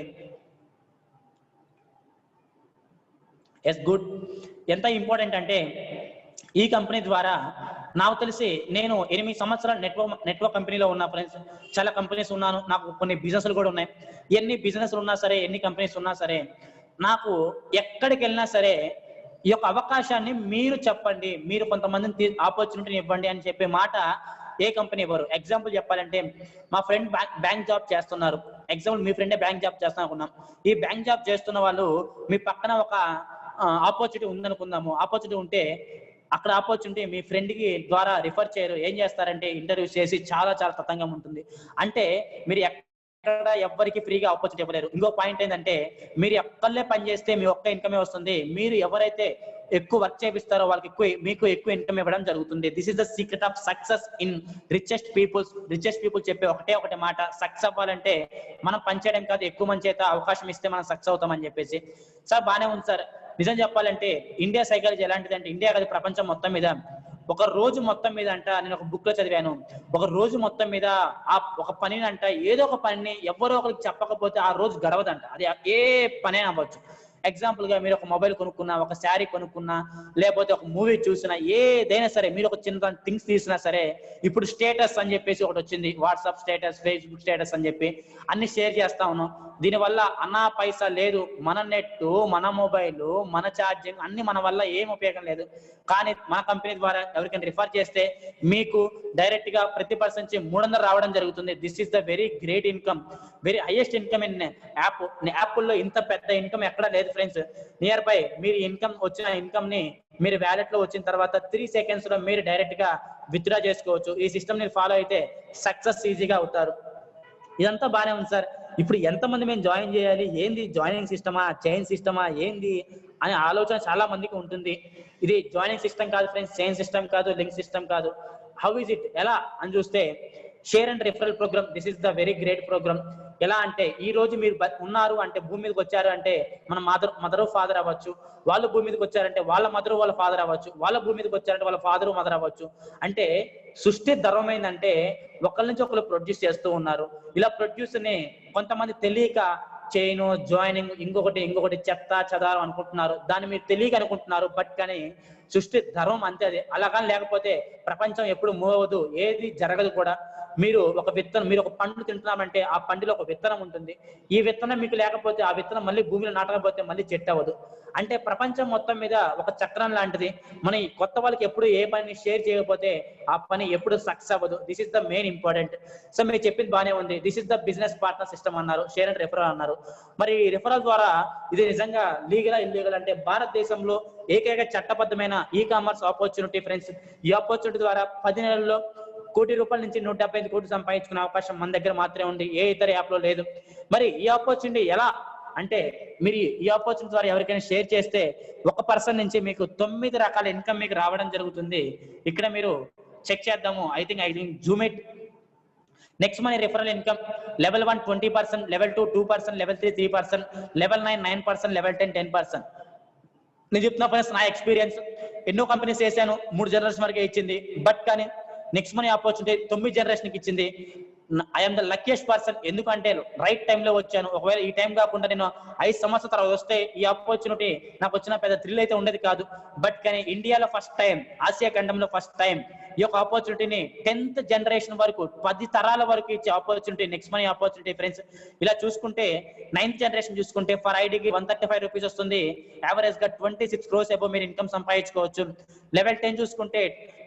ఎంత ఇంపార్టెంట్ అంటే ఈ కంపెనీ ద్వారా నాకు తెలిసి నేను 8 సంవత్సరాలు నెట్వర్క్ కంపెనీలో ఉన్నా ఫ్రెండ్స్. చాలా కంపెనీస్ ఉన్నాను, నాకు కొన్ని బిజినెస్లు కూడా ఉన్నాయి. ఎన్ని బిజినెస్లు ఉన్నా సరే, ఎన్ని కంపెనీస్ ఉన్నా సరే, నాకు ఎక్కడికి వెళ్ళినా సరే ఈ యొక్క అవకాశాన్ని మీరు చెప్పండి, మీరు కొంతమందిని ఆపర్చునిటీని ఇవ్వండి అని చెప్పే మాట ఏ కంపెనీ ఇవ్వరు. ఎగ్జాంపుల్ చెప్పాలంటే మా ఫ్రెండ్ బ్యాంక్ జాబ్ చేస్తున్నారు. ఎగ్జాంపుల్ మీ ఫ్రెండే బ్యాంక్ జాబ్ చేస్తున్నా అనుకున్నాం. ఈ బ్యాంక్ జాబ్ చేస్తున్న వాళ్ళు మీ పక్కన ఒక ఆపర్చునిటీ ఉందనుకుందాము. ఆపర్చునిటీ ఉంటే అక్కడ ఆపర్చునిటీ మీ ఫ్రెండ్ కి ద్వారా రిఫర్ చేయరు. ఏం చేస్తారంటే ఇంటర్వ్యూస్ చేసి చాలా తతంగం ఉంటుంది. అంటే మీరు ఎక్కడ ఎవ్వరికి ఫ్రీగా ఆపర్చునిటీ ఇవ్వలేరు. ఇంకో పాయింట్ ఏంటంటే మీరు ఎక్కడలే పని చేస్తే మీ ఒక్క ఇన్కమే వస్తుంది. మీరు ఎవరైతే ఎక్కువ వర్క్ చేపిస్తారో వాళ్ళకి మీకు ఎక్కువ ఇన్కమ్ ఇవ్వడం జరుగుతుంది. This is the secret of success in richest people చెప్పే ఒకటే మాట, సక్సెస్ అవ్వాలంటే మనం పనిచేయడం కాదు, ఎక్కువ మంది చేత అవకాశం ఇస్తే మనం సక్సెస్ అవుతామని చెప్పేసి. సార్ బానే ఉంది సార్. నిజం చెప్పాలంటే ఇండియా సైకాలజీ ఎలాంటిదంటే ఇండియా కాదు ప్రపంచం మొత్తం మీద ఒక రోజు మొత్తం మీద అంట, నేను ఒక బుక్ లో చదివాను, ఒక రోజు మొత్తం మీద ఆ ఒక పనిని అంట, ఏదో ఒక పనిని ఎవరో ఒకరికి చెప్పకపోతే ఆ రోజు గడవదంట. అది ఏ పని అవ్వచ్చు. ఎగ్జాంపుల్ గా మీరు ఒక మొబైల్ కొనుక్కున్నా, ఒక శారీ కొనుక్కున్నా, లేకపోతే ఒక మూవీ చూసినా, ఏదైనా సరే, మీరు ఒక చిన్న థింగ్స్ తీసినా సరే, ఇప్పుడు స్టేటస్ అని చెప్పేసి ఒకటి వచ్చింది, వాట్సాప్ స్టేటస్, ఫేస్బుక్ స్టేటస్ అని చెప్పి అన్ని షేర్ చేస్తా ఉన్నాం. దీనివల్ల అన్నా పైసా లేదు, మన నెట్, మన మొబైల్, మన ఛార్జింగ్ అన్ని మన వల్ల ఏం ఉపయోగం లేదు. కానీ మన కంపెనీ ద్వారా ఎవరికైనా రిఫర్ చేస్తే మీకు డైరెక్ట్ గా ప్రతి పర్సన్ నుంచి 300 రావడం జరుగుతుంది. This is the very great income, very highest income in app. యాప్ల్లో ఇంత పెద్ద ఇన్కమ్ ఎక్కడ లేదు ఫ్రెండ్స్. నియర్ బై మీరు వచ్చిన ఇన్కమ్ ని మీరు వ్యాలెట్ లో వచ్చిన తర్వాత 3 seconds లో మీరు డైరెక్ట్ గా విత్డ్రా చేసుకోవచ్చు. ఈ సిస్టమ్ ని ఫాలో అయితే సక్సెస్ ఈజీగా అవుతారు. ఇదంతా బానే ఉంది సార్, ఇప్పుడు ఎంతమంది మేము జాయిన్ చేయాలి, ఏంది జాయినింగ్ సిస్టమా, చైన్ సిస్టమా, ఏంది అనే ఆలోచన చాలా మందికి ఉంటుంది. ఇది జాయినింగ్ సిస్టమ్ కాదు ఫ్రెండ్స్, చైన్ సిస్టమ్ కాదు, లింక్ సిస్టమ్ కాదు. హౌ ఇస్ ఇట్, ఎలా అని చూస్తే share and referral programme, this is the very great programme. ఎలా అంటే ఈ రోజు మీరు ఉన్నారు అంటే, భూమి మీదకి వచ్చారు అంటే, మన మదర్ ఫాదర్ అవ్వచ్చు, వాళ్ళు భూమి మీదకి వచ్చారంటే వాళ్ళ మదర్ వాళ్ళ ఫాదర్ అవ్వచ్చు, వాళ్ళ భూమి మీదకి వచ్చారంటే వాళ్ళ ఫాదర్ మదర్ అవ్వచ్చు. అంటే సృష్టి ధర్మమైందంటే ఒకరి నుంచి ఒకరు ప్రొడ్యూస్ చేస్తూ ఉన్నారు. ఇలా ప్రొడ్యూస్ ని కొంతమంది తెలియక చైన్, జాయినింగ్, ఇంకొకటి చెత్త చెదారం అనుకుంటున్నారు. దాన్ని మీరు తెలియక అనుకుంటున్నారు, బట్ కానీ సృష్టి ధర్మం అంతే అది. అలాగని లేకపోతే ప్రపంచం ఎప్పుడు మూవ్ అవ్వదు, ఏది జరగదు కూడా. మీరు ఒక పండు తింటున్నామంటే ఆ పండులో ఒక విత్తనం ఉంటుంది. ఈ విత్తనం మీకు లేకపోతే ఆ విత్తనం మళ్ళీ భూమిలో నాటకపోతే మళ్ళీ చెట్టు అవ్వదు. అంటే ప్రపంచం మొత్తం మీద ఒక చక్రం లాంటిది. మన ఈ కొత్త వాళ్ళకి ఎప్పుడు ఏ పని షేర్ చేయకపోతే ఆ పని ఎప్పుడు సక్సెస్ అవ్వదు. This is the main important. So మీరు చెప్పింది బానే ఉంది, this is the business partner system అన్నారు, షేర్ అండ్ రిఫరల్ అన్నారు. మరి రిఫరల్ ద్వారా ఇది నిజంగా లీగలా ఇల్లీగల్ అంటే, భారతదేశంలో ఏకైక చట్టబద్ధమైన ఈ కామర్స్ ఆపర్చునిటీ ఫ్రెండ్స్. ఈ ఆపర్చునిటీ ద్వారా 10 నెలల్లో ₹1,00,00,000 నుంచి 175 కోట్లు సంపాదించుకునే అవకాశం మన దగ్గర మాత్రమే ఉంది, ఏ ఇతర యాప్ లో లేదు. మరి ఈ ఆపర్చునిటీ ఎలా అంటే, మీరు ఈ ఆపర్చునిటీ ద్వారా ఎవరికైనా షేర్ చేస్తే ఒక పర్సన్ నుంచి మీకు 9 రకాల ఇన్కమ్ మీకు రావడం జరుగుతుంది. ఇక్కడ మీరు చెక్ చేద్దాము. I think Zoom it. Next money referral income level 1 20%, level 2 2%, level 3 3%, level 9 9%, level 10 10%. నేను చెప్తున్నా ఫ్రెండ్స్, నా ఎక్స్పీరియన్స్. ఎన్నో కంపెనీస్ చేశాను, 3 జనరేషన్ వరకే ఇచ్చింది. బట్ కానీ నెక్స్ట్ మనీ ఆపర్చునిటీ 9 జనరేషన్ కి ఇచ్చింది. I'm the luckiest person. ఎందుకంటే రైట్ టైంలో వచ్చాను. ఒకవేళ ఈ టైం కాకుండా నేను 5 సంవత్సరాల తర్వాత వస్తే ఈ ఆపర్చునిటీ నాకు వచ్చిన పెద్ద థ్రిల్ అయితే ఉండేది కాదు. బట్ కానీ ఇండియాలో ఫస్ట్ టైం, ఆసియా ఖండంలో ఫస్ట్ టైం ఈ యొక్క ఆపర్చునిటీని 10th జనరేషన్ వరకు, 10 తరాల వరకు ఇచ్చే opportunity next money opportunity friends. ఇలా చూసుకుంటే 9th జనరేషన్ చూసుకుంటే ఫర్ ఐడికి ₹135 వస్తుంది. యావరేజ్ గా 26 crores అబౌవ్ మీరు ఇన్కమ్ సంపాదించుకోవచ్చు. లెవెల్ 10 చూసుకుంటే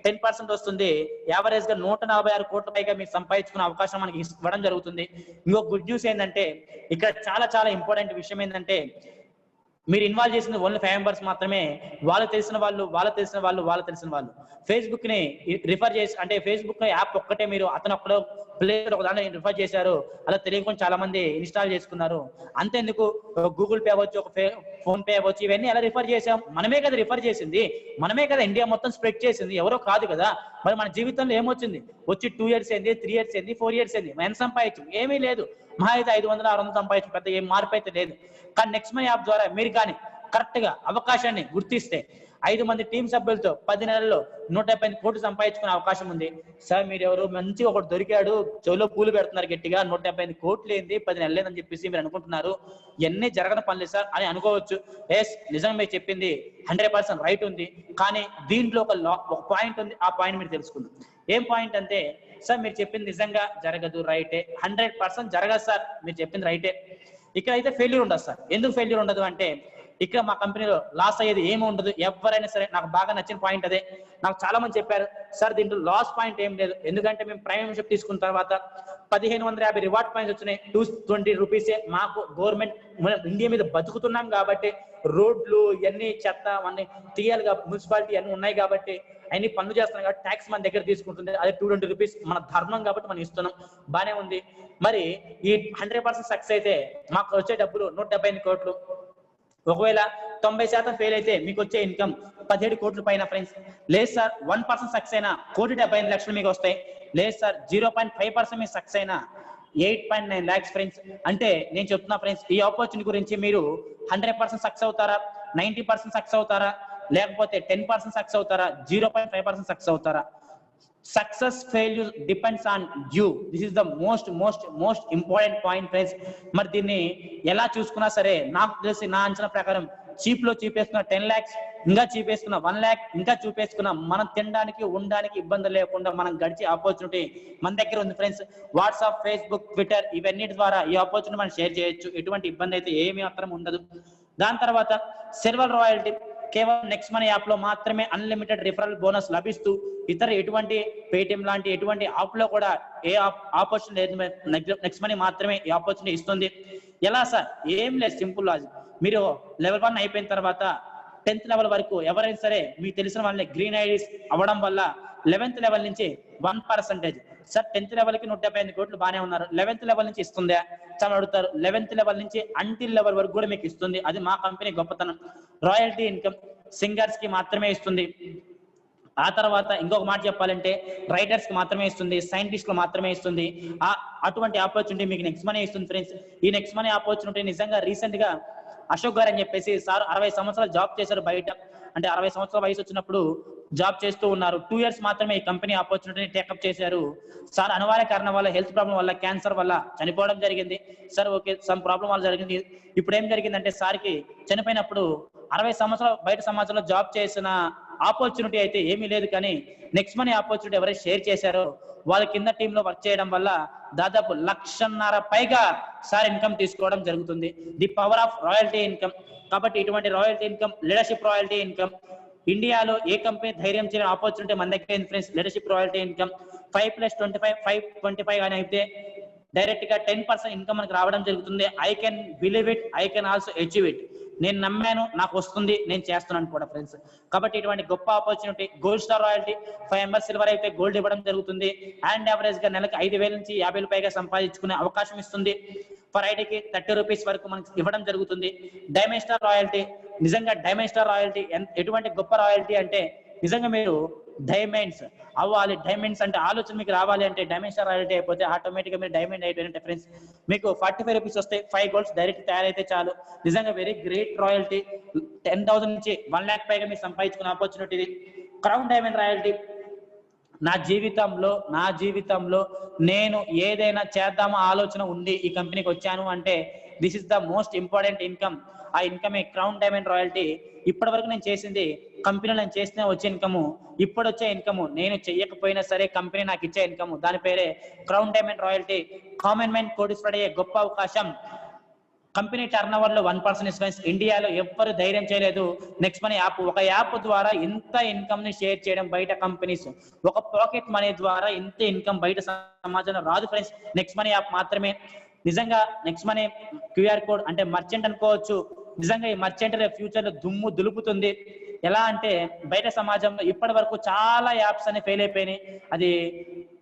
10% వస్తుంది. యావరేజ్ గా 146 కోట్ల పైగా మీకు సంపాదించుకునే అవకాశం మనకి ఇవ్వడం జరుగుతుంది. ఇంకొక గుడ్ న్యూస్ ఏంటంటే, ఇక్కడ చాలా చాలా ఇంపార్టెంట్ విషయం ఏంటంటే, మీరు ఇన్వాల్వ్ చేసింది ఓన్లీ 5 మెంబర్స్ మాత్రమే. వాళ్ళకి తెలిసిన వాళ్ళు ఫేస్బుక్ ని రిఫర్ చేసి, అంటే ఫేస్బుక్ యాప్ ఒక్కటే మీరు అతను ఒక్కడో ప్లేయర్ ఒక దాంట్లో రిఫర్ చేశారు, అలా తెలియకుండా చాలా మంది ఇన్స్టాల్ చేసుకున్నారు. అంతేందుకు గూగుల్ పే అవ్వచ్చు, ఒక ఫోన్ పే అవ్వచ్చు, ఇవన్నీ ఎలా రిఫర్ చేసాం? మనమే కదా రిఫర్ చేసింది, మనమే కదా ఇండియా మొత్తం స్ప్రెడ్ చేసింది, ఎవరో కాదు కదా. మరి మన జీవితంలో ఏమొచ్చింది? వచ్చి 2 years ఏంది, 3 years ఏంది, 4 years ఏంది, ఎంత సంపాదించు? ఏమీ లేదు. మహా అయితే 500 600 సంపాదించు, పెద్ద ఏం మార్పు అయితే లేదు. కానీ నెక్స్ట్ మనీ యాప్ ద్వారా మీరు కానీ కరెక్ట్ గా అవకాశాన్ని గుర్తిస్తే 5 మంది టీం సభ్యులతో 10 నెలల్లో 175 కోట్లు సంపాదించుకునే అవకాశం ఉంది. సార్ మీరు ఎవరు మంచిగా ఒకటి దొరికాడు, చెవిలో పూలు పెడుతున్నారు గట్టిగా, 175 కోట్లు ఏంది 10 నెలలు అని చెప్పేసి మీరు అనుకుంటున్నారు. ఇవన్నీ జరగని పనులు సార్ అని అనుకోవచ్చు. ఎస్, నిజంగా మీరు చెప్పింది 100% రైట్ ఉంది. కానీ దీంట్లో ఒక పాయింట్ ఉంది, ఆ పాయింట్ మీరు తెలుసుకుందాం. ఏం పాయింట్ అంటే, సార్ మీరు చెప్పింది నిజంగా జరగదు, రైటే, 100% జరగదు సార్, మీరు చెప్పింది రైటే. ఇక్కడ అయితే ఫెయిల్యూర్ ఉండదు సార్. ఎందుకు ఫెయిల్యూర్ ఉండదు అంటే, ఇక్కడ మా కంపెనీలో లాస్ అయ్యేది ఏమి ఉండదు. ఎవరైనా సరే, నాకు బాగా నచ్చిన పాయింట్ అదే. నాకు చాలా మంది చెప్పారు, సార్ దీంట్లో లాస్ పాయింట్ ఏం లేదు, ఎందుకంటే మేము ప్రైమ్ మెంబర్షిప్ తీసుకున్న తర్వాత 1550 రివార్డ్ పాయింట్స్ వచ్చినాయి. 220 రూపీసే మాకు గవర్నమెంట్, ఇండియా మీద బతుకుతున్నాం కాబట్టి రోడ్లు ఇవన్నీ చెత్త అన్ని తీయాలి కాబట్టి, మున్సిపాలిటీ అన్ని ఉన్నాయి కాబట్టి, అన్ని పనులు చేస్తున్నాం కాబట్టి ట్యాక్స్ మన దగ్గర తీసుకుంటుంది. అదే 220 రూపీస్ మన ధర్మం కాబట్టి మనం ఇస్తున్నాం, బానే ఉంది. మరి ఈ 100% సక్సెస్ అయితే మాకు వచ్చే డబ్బులు 175 కోట్లు. ఒకవేళ 90% ఫెయిల్ అయితే మీకు వచ్చే ఇన్కమ్ 17 కోట్ల పైన ఫ్రెండ్స్. లేదు సార్ 1% సక్సెస్ అయినా 1,75,00,000 మీకు వస్తాయి. లేదు సార్ 0.5% మీకు సక్సెస్ అయినా 8.9 lakhs ఫ్రెండ్స్. అంటే నేను చెప్తున్నా ఫ్రెండ్స్, ఈ ఆపర్చునిటీ గురించి మీరు 100% సక్సెస్ అవుతారా, 90% సక్సెస్ అవుతారా, లేకపోతే 10% సక్సెస్ అవుతారా, 0.5% సక్సెస్ అవుతారా? Success failure depends on you. This is the most important point friends. మరి దీన్ని ఎలా చూసుకున్నా సరే నాకు తెలిసి నా అంచనా ప్రకారం చీప్ లో చూపేసుకున్న 10 lakhs, ఇంకా చూపేసుకున్న 1 lakh, ఇంకా చూపేసుకున్న మనం తినడానికి ఉండడానికి ఇబ్బంది లేకుండా మనం గడిచే ఆపర్చునిటీ మన దగ్గర ఉంది ఫ్రెండ్స్. వాట్సాప్, ఫేస్బుక్, ట్విట్టర్ ఇవన్నిటి ద్వారా ఈ ఆపర్చునిటీ మనం షేర్ చేయొచ్చు. ఎటువంటి ఇబ్బంది అయితే ఏమీ మాత్రం ఉండదు. దాని తర్వాత సిల్వర్ రాయల్టీ, కేవలం నెక్స్ట్ మనీ యాప్ లో మాత్రమే అన్లిమిటెడ్ రిఫరల్ బోనస్ లభిస్తూ ఇతర ఎటువంటి పేటిఎం లాంటి ఎటువంటి యాప్ లో కూడా ఏ ఆపర్చునిటీ లేదు. నెక్స్ట్ మనీ మాత్రమే ఈ ఆపర్చునిటీ ఇస్తుంది. ఎలా సార్? ఏం లేదు, సింపుల్ లాజిక్. మీరు లెవెల్ 1 అయిపోయిన తర్వాత 10th లెవెల్ వరకు ఎవరైనా సరే మీకు తెలిసిన వాళ్ళని గ్రీన్ ఐడీస్ అవ్వడం వల్ల 11th లెవెల్ నుంచి 1%. సార్ 10th లెవెల్ కి 178 కోట్లు బాగానే ఉన్నారు, 11th లెవెల్ నుంచి ఇస్తుందా చాలా అడుగుతారు. 11th లెవెల్ నుంచి అంటిల్ లెవెల్ వరకు కూడా మీకు ఇస్తుంది. అది మా కంపెనీ గొప్పతనం. రాయల్టీ ఇన్కమ్ సింగర్స్ కి మాత్రమే ఇస్తుంది. ఆ తర్వాత ఇంకొక మాట చెప్పాలంటే రైటర్స్ కి మాత్రమే ఇస్తుంది, సైంటిస్టులు మాత్రమే ఇస్తుంది. అటువంటి ఆపర్చునిటీ మీకు నెక్స్ట్ మనీ ఇస్తుంది ఫ్రెండ్స్. ఈ నెక్స్ట్ మనీ ఆపర్చునిటీ నిజంగా రీసెంట్ గా అశోక్ గారు అని చెప్పేసి సార్ 60 సంవత్సరాలు జాబ్ చేశారు బయట. అంటే 60 సంవత్సరాల వయసు వచ్చినప్పుడు జాబ్ చేస్తూ ఉన్నారు. 2 years మాత్రమే ఈ కంపెనీ ఆపర్చునిటీని టేకప్ చేశారు. సార్ అనివార్య కారణం వల్ల, హెల్త్ ప్రాబ్లం వల్ల, క్యాన్సర్ వల్ల చనిపోవడం జరిగింది. సార్ ఓకే, సమ్ ప్రాబ్లం వల్ల జరిగింది. ఇప్పుడు ఏం జరిగిందంటే సార్కి చనిపోయినప్పుడు 60 సంవత్సరాలు బయట సమాజంలో జాబ్ చేసిన ఆపర్చునిటీ అయితే ఏమీ లేదు, కానీ నెక్స్ట్ మనీ ఆపర్చునిటీ ఎవరైతే షేర్ చేశారో వాళ్ళ కింద టీంలో వర్క్ చేయడం వల్ల దాదాపు 1,50,000 పైగా సార్ ఇన్కమ్ తీసుకోవడం జరుగుతుంది. The power of royalty income. కాబట్టి ఇటువంటి royalty income, leadership royalty income ఇండియాలో ఏ కంపెనీ ధైర్యం చేయని ఆపర్చునిటీ మన దగ్గర ఫ్రెండ్స్. లీడర్షిప్ రాయల్టీ ఇన్కమ్ 5+25 అని అయితే డైరెక్ట్ గా 10% ఇన్కమ్ మనకు రావడం జరుగుతుంది. I can believe it, I can also achieve it. నేను నమ్మాను, నాకు వస్తుంది, నేను చేస్తున్నాను కూడా ఫ్రెండ్స్. కాబట్టి ఇటువంటి గొప్ప opportunity. Gold star royalty 5 members silver అయితే గోల్డ్ ఇవ్వడం జరుగుతుంది. అండ్ యావరేజ్ గా నెలకు 5,000 నుంచి 50,000 పైగా సంపాదించుకునే అవకాశం ఇస్తుంది. ఫర్ ఐటీకి 30 రూపీస్ వరకు మనకి ఇవ్వడం జరుగుతుంది. డైమండ్ స్టార్ రాయల్టీ, నిజంగా డైమండ్ స్టార్ రాయల్టీ ఎటువంటి గొప్ప రాయల్టీ అంటే నిజంగా మీరు డైమండ్స్ అవ్వాలి. డైమండ్స్ అంటే ఆలోచన మీకు రావాలి అంటే డైమండ్ స్టార్ రాయల్టీ అయిపోతే ఆటోమేటిక్ గా మీరు డైమండ్ అయిపోయినట్టే ఫ్రెండ్స్. మీకు 45 రూపీస్ వస్తాయి, 5 గోల్డ్స్ డైరెక్ట్ తయారైతే చాలు. నిజంగా వెరీ గ్రేట్ రాయల్టీ. 10,000 నుంచి 1 lakh పైగా మీరు సంపాదించుకునే ఆపర్చునిటీ ఇది. క్రౌన్ డైమండ్ రాయల్టీ, నా జీవితంలో నేను ఏదైనా చేద్దామో ఆలోచన ఉంది, ఈ కంపెనీకి వచ్చాను అంటే this is the most important income. ఆ ఇన్కమే క్రౌన్ డైమండ్ రాయల్టీ. ఇప్పటి వరకు నేను చేసింది కంపెనీలో నేను చేసిన వచ్చే ఇన్కము, ఇప్పుడు వచ్చే ఇన్కము, నేను చెయ్యకపోయినా సరే కంపెనీ నాకు ఇచ్చే ఇన్కము, దాని పేరే crown diamond royalty. Common man code spread అయ్యే గొప్ప అవకాశం. కంపెనీ టర్న్ ఓవర్ లో 1% ఇన్ఫ్లుయెన్స్. ఇండియాలో ఎవ్వరు ధైర్యం చేయలేదు. నెక్స్ట్ మనీ యాప్, ఒక యాప్ ద్వారా ఇంత ఇన్కమ్ ని షేర్ చేయడం బయట కంపెనీస్, ఒక పాకెట్ మనీ ద్వారా ఇంత ఇన్కమ్ బయట సమాజంలో రాదు ఫ్రెండ్స్. నెక్స్ట్ మనీ యాప్ మాత్రమే. నిజంగా నెక్స్ట్ మనీ క్యూఆర్ కోడ్ అంటే మర్చెంట్ అనుకోవచ్చు. నిజంగా ఈ మర్చెంట్ ఫ్యూచర్ లో దుమ్ము దులుపుతుంది. ఎలా అంటే బయట సమాజంలో ఇప్పటి వరకు చాలా యాప్స్ అని ఫెయిల్ అయిపోయినాయి. అది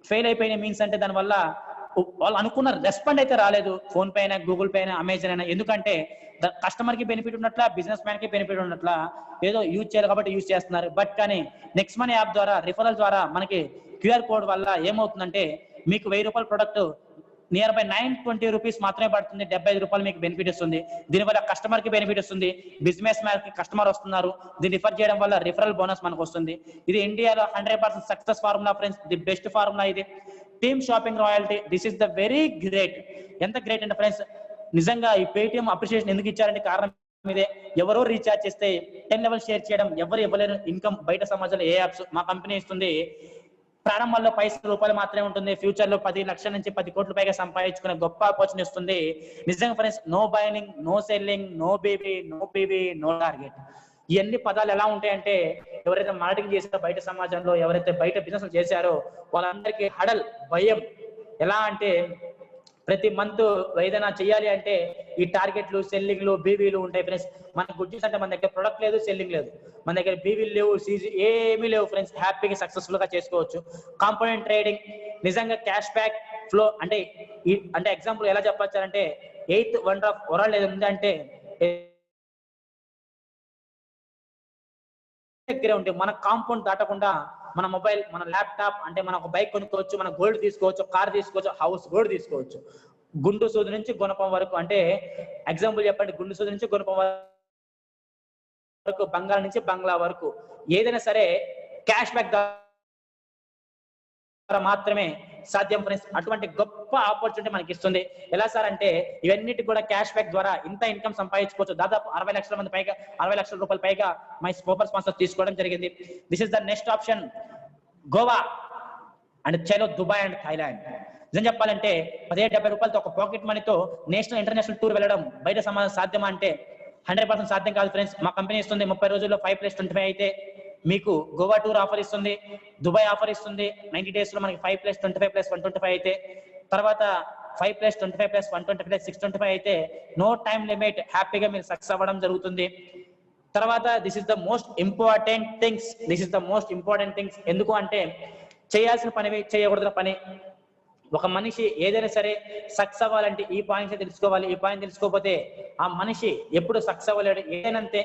ఫెయిల్ అయిపోయినాయి మీన్స్ అంటే దానివల్ల వాళ్ళు అనుకున్న రెస్పాండ్ అయితే రాలేదు. ఫోన్ పే అయినా, గూగుల్ పే అయినా, అమెజాన్ అయినా. ఎందుకంటే కస్టమర్ కి బెనిఫిట్ ఉన్నట్ల, బిజినెస్ మ్యాన్ కి బెనిఫిట్ ఉన్నట్ల ఏదో యూజ్ చేయాలి కాబట్టి యూజ్ చేస్తున్నారు. బట్ కానీ నెక్స్ట్ మనీ యాప్ ద్వారా, రిఫరల్ ద్వారా మనకి క్యూఆర్ కోడ్ వల్ల ఏమవుతుందంటే మీకు 1000 రూపాయల ప్రొడక్ట్ నియర్ బై 920 రూపీస్ మాత్రమే పడుతుంది. 75 రూపాయలు మీకు బెనిఫిట్ ఇస్తుంది. దీనివల్ల కస్టమర్ కి బెనిఫిట్ వస్తుంది, బిజినెస్ మ్యాన్ కి కస్టమర్ వస్తున్నారు. దీన్ని రిఫర్ చేయడం వల్ల రిఫరల్ బోనస్ మనకు వస్తుంది. ఇది ఇండియాలో 100% success formula friends. The best formula ఇది. Team shopping royalty, this is the very great. ఎంత గ్రేట్ అంటే ఫ్రెండ్స్, నిజంగా ఈ పేటిఎం అప్రిషియేషన్ ఎందుకు ఇచ్చారంటే కారణం ఇదే. ఎవరో రీఛార్జ్ చేస్తే 10 లెవెల్ షేర్ చేయడం ఎవరు ఇవ్వలేరు ఇన్కమ్ బయట సమాజంలో ఏ యాప్స్. మా కంపెనీ ఇస్తుంది. ప్రారంభంలో 5 రూపాయలు మాత్రమే ఉంటుంది. ఫ్యూచర్ లో 10 లక్షల నుంచి 10 కోట్ల పైగా సంపాదించుకునే గొప్ప ఆపర్చునిటీ ఇస్తుంది. నిజంగా friends, no buying, no selling, no BB, no PB, no target. ఇవన్నీ పదాలు ఎలా ఉంటాయంటే ఎవరైతే మార్కెటింగ్ చేశారో బయట సమాజంలో, ఎవరైతే బయట బిజినెస్ చేశారో వాళ్ళందరికీ హడల్, భయం. ఎలా అంటే ప్రతి మంత్ ఏదైనా చేయాలి అంటే ఈ టార్గెట్లు, సెల్లింగ్లు, బీవీలు ఉంటాయి ఫ్రెండ్స్. మనకు గుడ్ న్యూస్ అంటే మన దగ్గర ప్రొడక్ట్ లేదు, సెల్లింగ్ లేదు, మన దగ్గర బీవీలు లేవు, సీజీ ఏమీ లేవు ఫ్రెండ్స్. హ్యాపీగా సక్సెస్ఫుల్ గా చేసుకోవచ్చు. కాంపోనెంట్ ట్రేడింగ్, నిజంగా క్యాష్ బ్యాక్ ఫ్లో అంటే అంటే ఎగ్జాంపుల్ ఎలా చెప్పొచ్చారంటే 8th వండర్ ఆఫ్ వరల్డ్ ఏది ఉందంటే దగ్గరే ఉంటే మన కాంపౌండ్ దాటకుండా మన మొబైల్, మన ల్యాప్టాప్ అంటే మన ఒక బైక్ కొనుక్కోవచ్చు, మన గోల్డ్ తీసుకోవచ్చు, కార్ తీసుకోవచ్చు, హౌస్ కూడా తీసుకోవచ్చు. గుండు సూది నుంచి గుణపం వరకు అంటే ఎగ్జాంపుల్ చెప్పండి, గుండు సూది నుంచి గుణపం వరకు వరకు, బంగాళ నుంచి బంగ్లా వరకు ఏదైనా సరే క్యాష్ బ్యాక్ ద్వారా మాత్రమే సాధ్యం ఫ్రెండ్స్. అటువంటి గొప్ప ఆపర్చునిటీ మనకి ఇస్తుంది. ఎలా సార్ అంటే ఇవన్నిటి కూడా క్యాష్ బ్యాక్ ద్వారా ఇంత ఇన్కమ్ సంపాదించుకోవచ్చు. దాదాపు 60 లక్షల మంది పైగా, 60 లక్షల రూపాయల పైగా మై సూపర్ స్పాన్సర్ తీసుకోవడం జరిగింది. This is the next option, Goa and చలో దుబాయ్ అండ్ థాయిలాండ్. నిజం చెప్పాలంటే 17-70 రూపాయలతో ఒక పాకెట్ మనీతో నేషనల్ ఇంటర్నేషనల్ టూర్ వెళ్ళడం బయట సమాజం సాధ్యమా అంటే 100% సాధ్యం కాదు ఫ్రెండ్స్. మా కంపెనీ ఇస్తుంది 30 రోజుల్లో 5+25 అయితే మీకు గోవా టూర్ ఆఫర్ ఇస్తుంది, దుబాయ్ ఆఫర్ ఇస్తుంది. 90 days లో మనకి 5+25+125 అయితే, తర్వాత 5+25+125+625 అయితే నో టైం లిమిట్, హ్యాపీగా మీరు సక్సెస్ అవ్వడం జరుగుతుంది. తర్వాత this is the most important things. ఎందుకు అంటే చేయాల్సిన పని చేయకూడదు పని. ఒక మనిషి ఏదైనా సరే సక్సెస్ అవ్వాలంటే ఈ పాయింట్స్ తెలుసుకోవాలి. ఈ పాయింట్ తెలుసుకోకపోతే ఆ మనిషి ఎప్పుడు సక్సెస్ అవ్వలేడు. ఏదైనంతే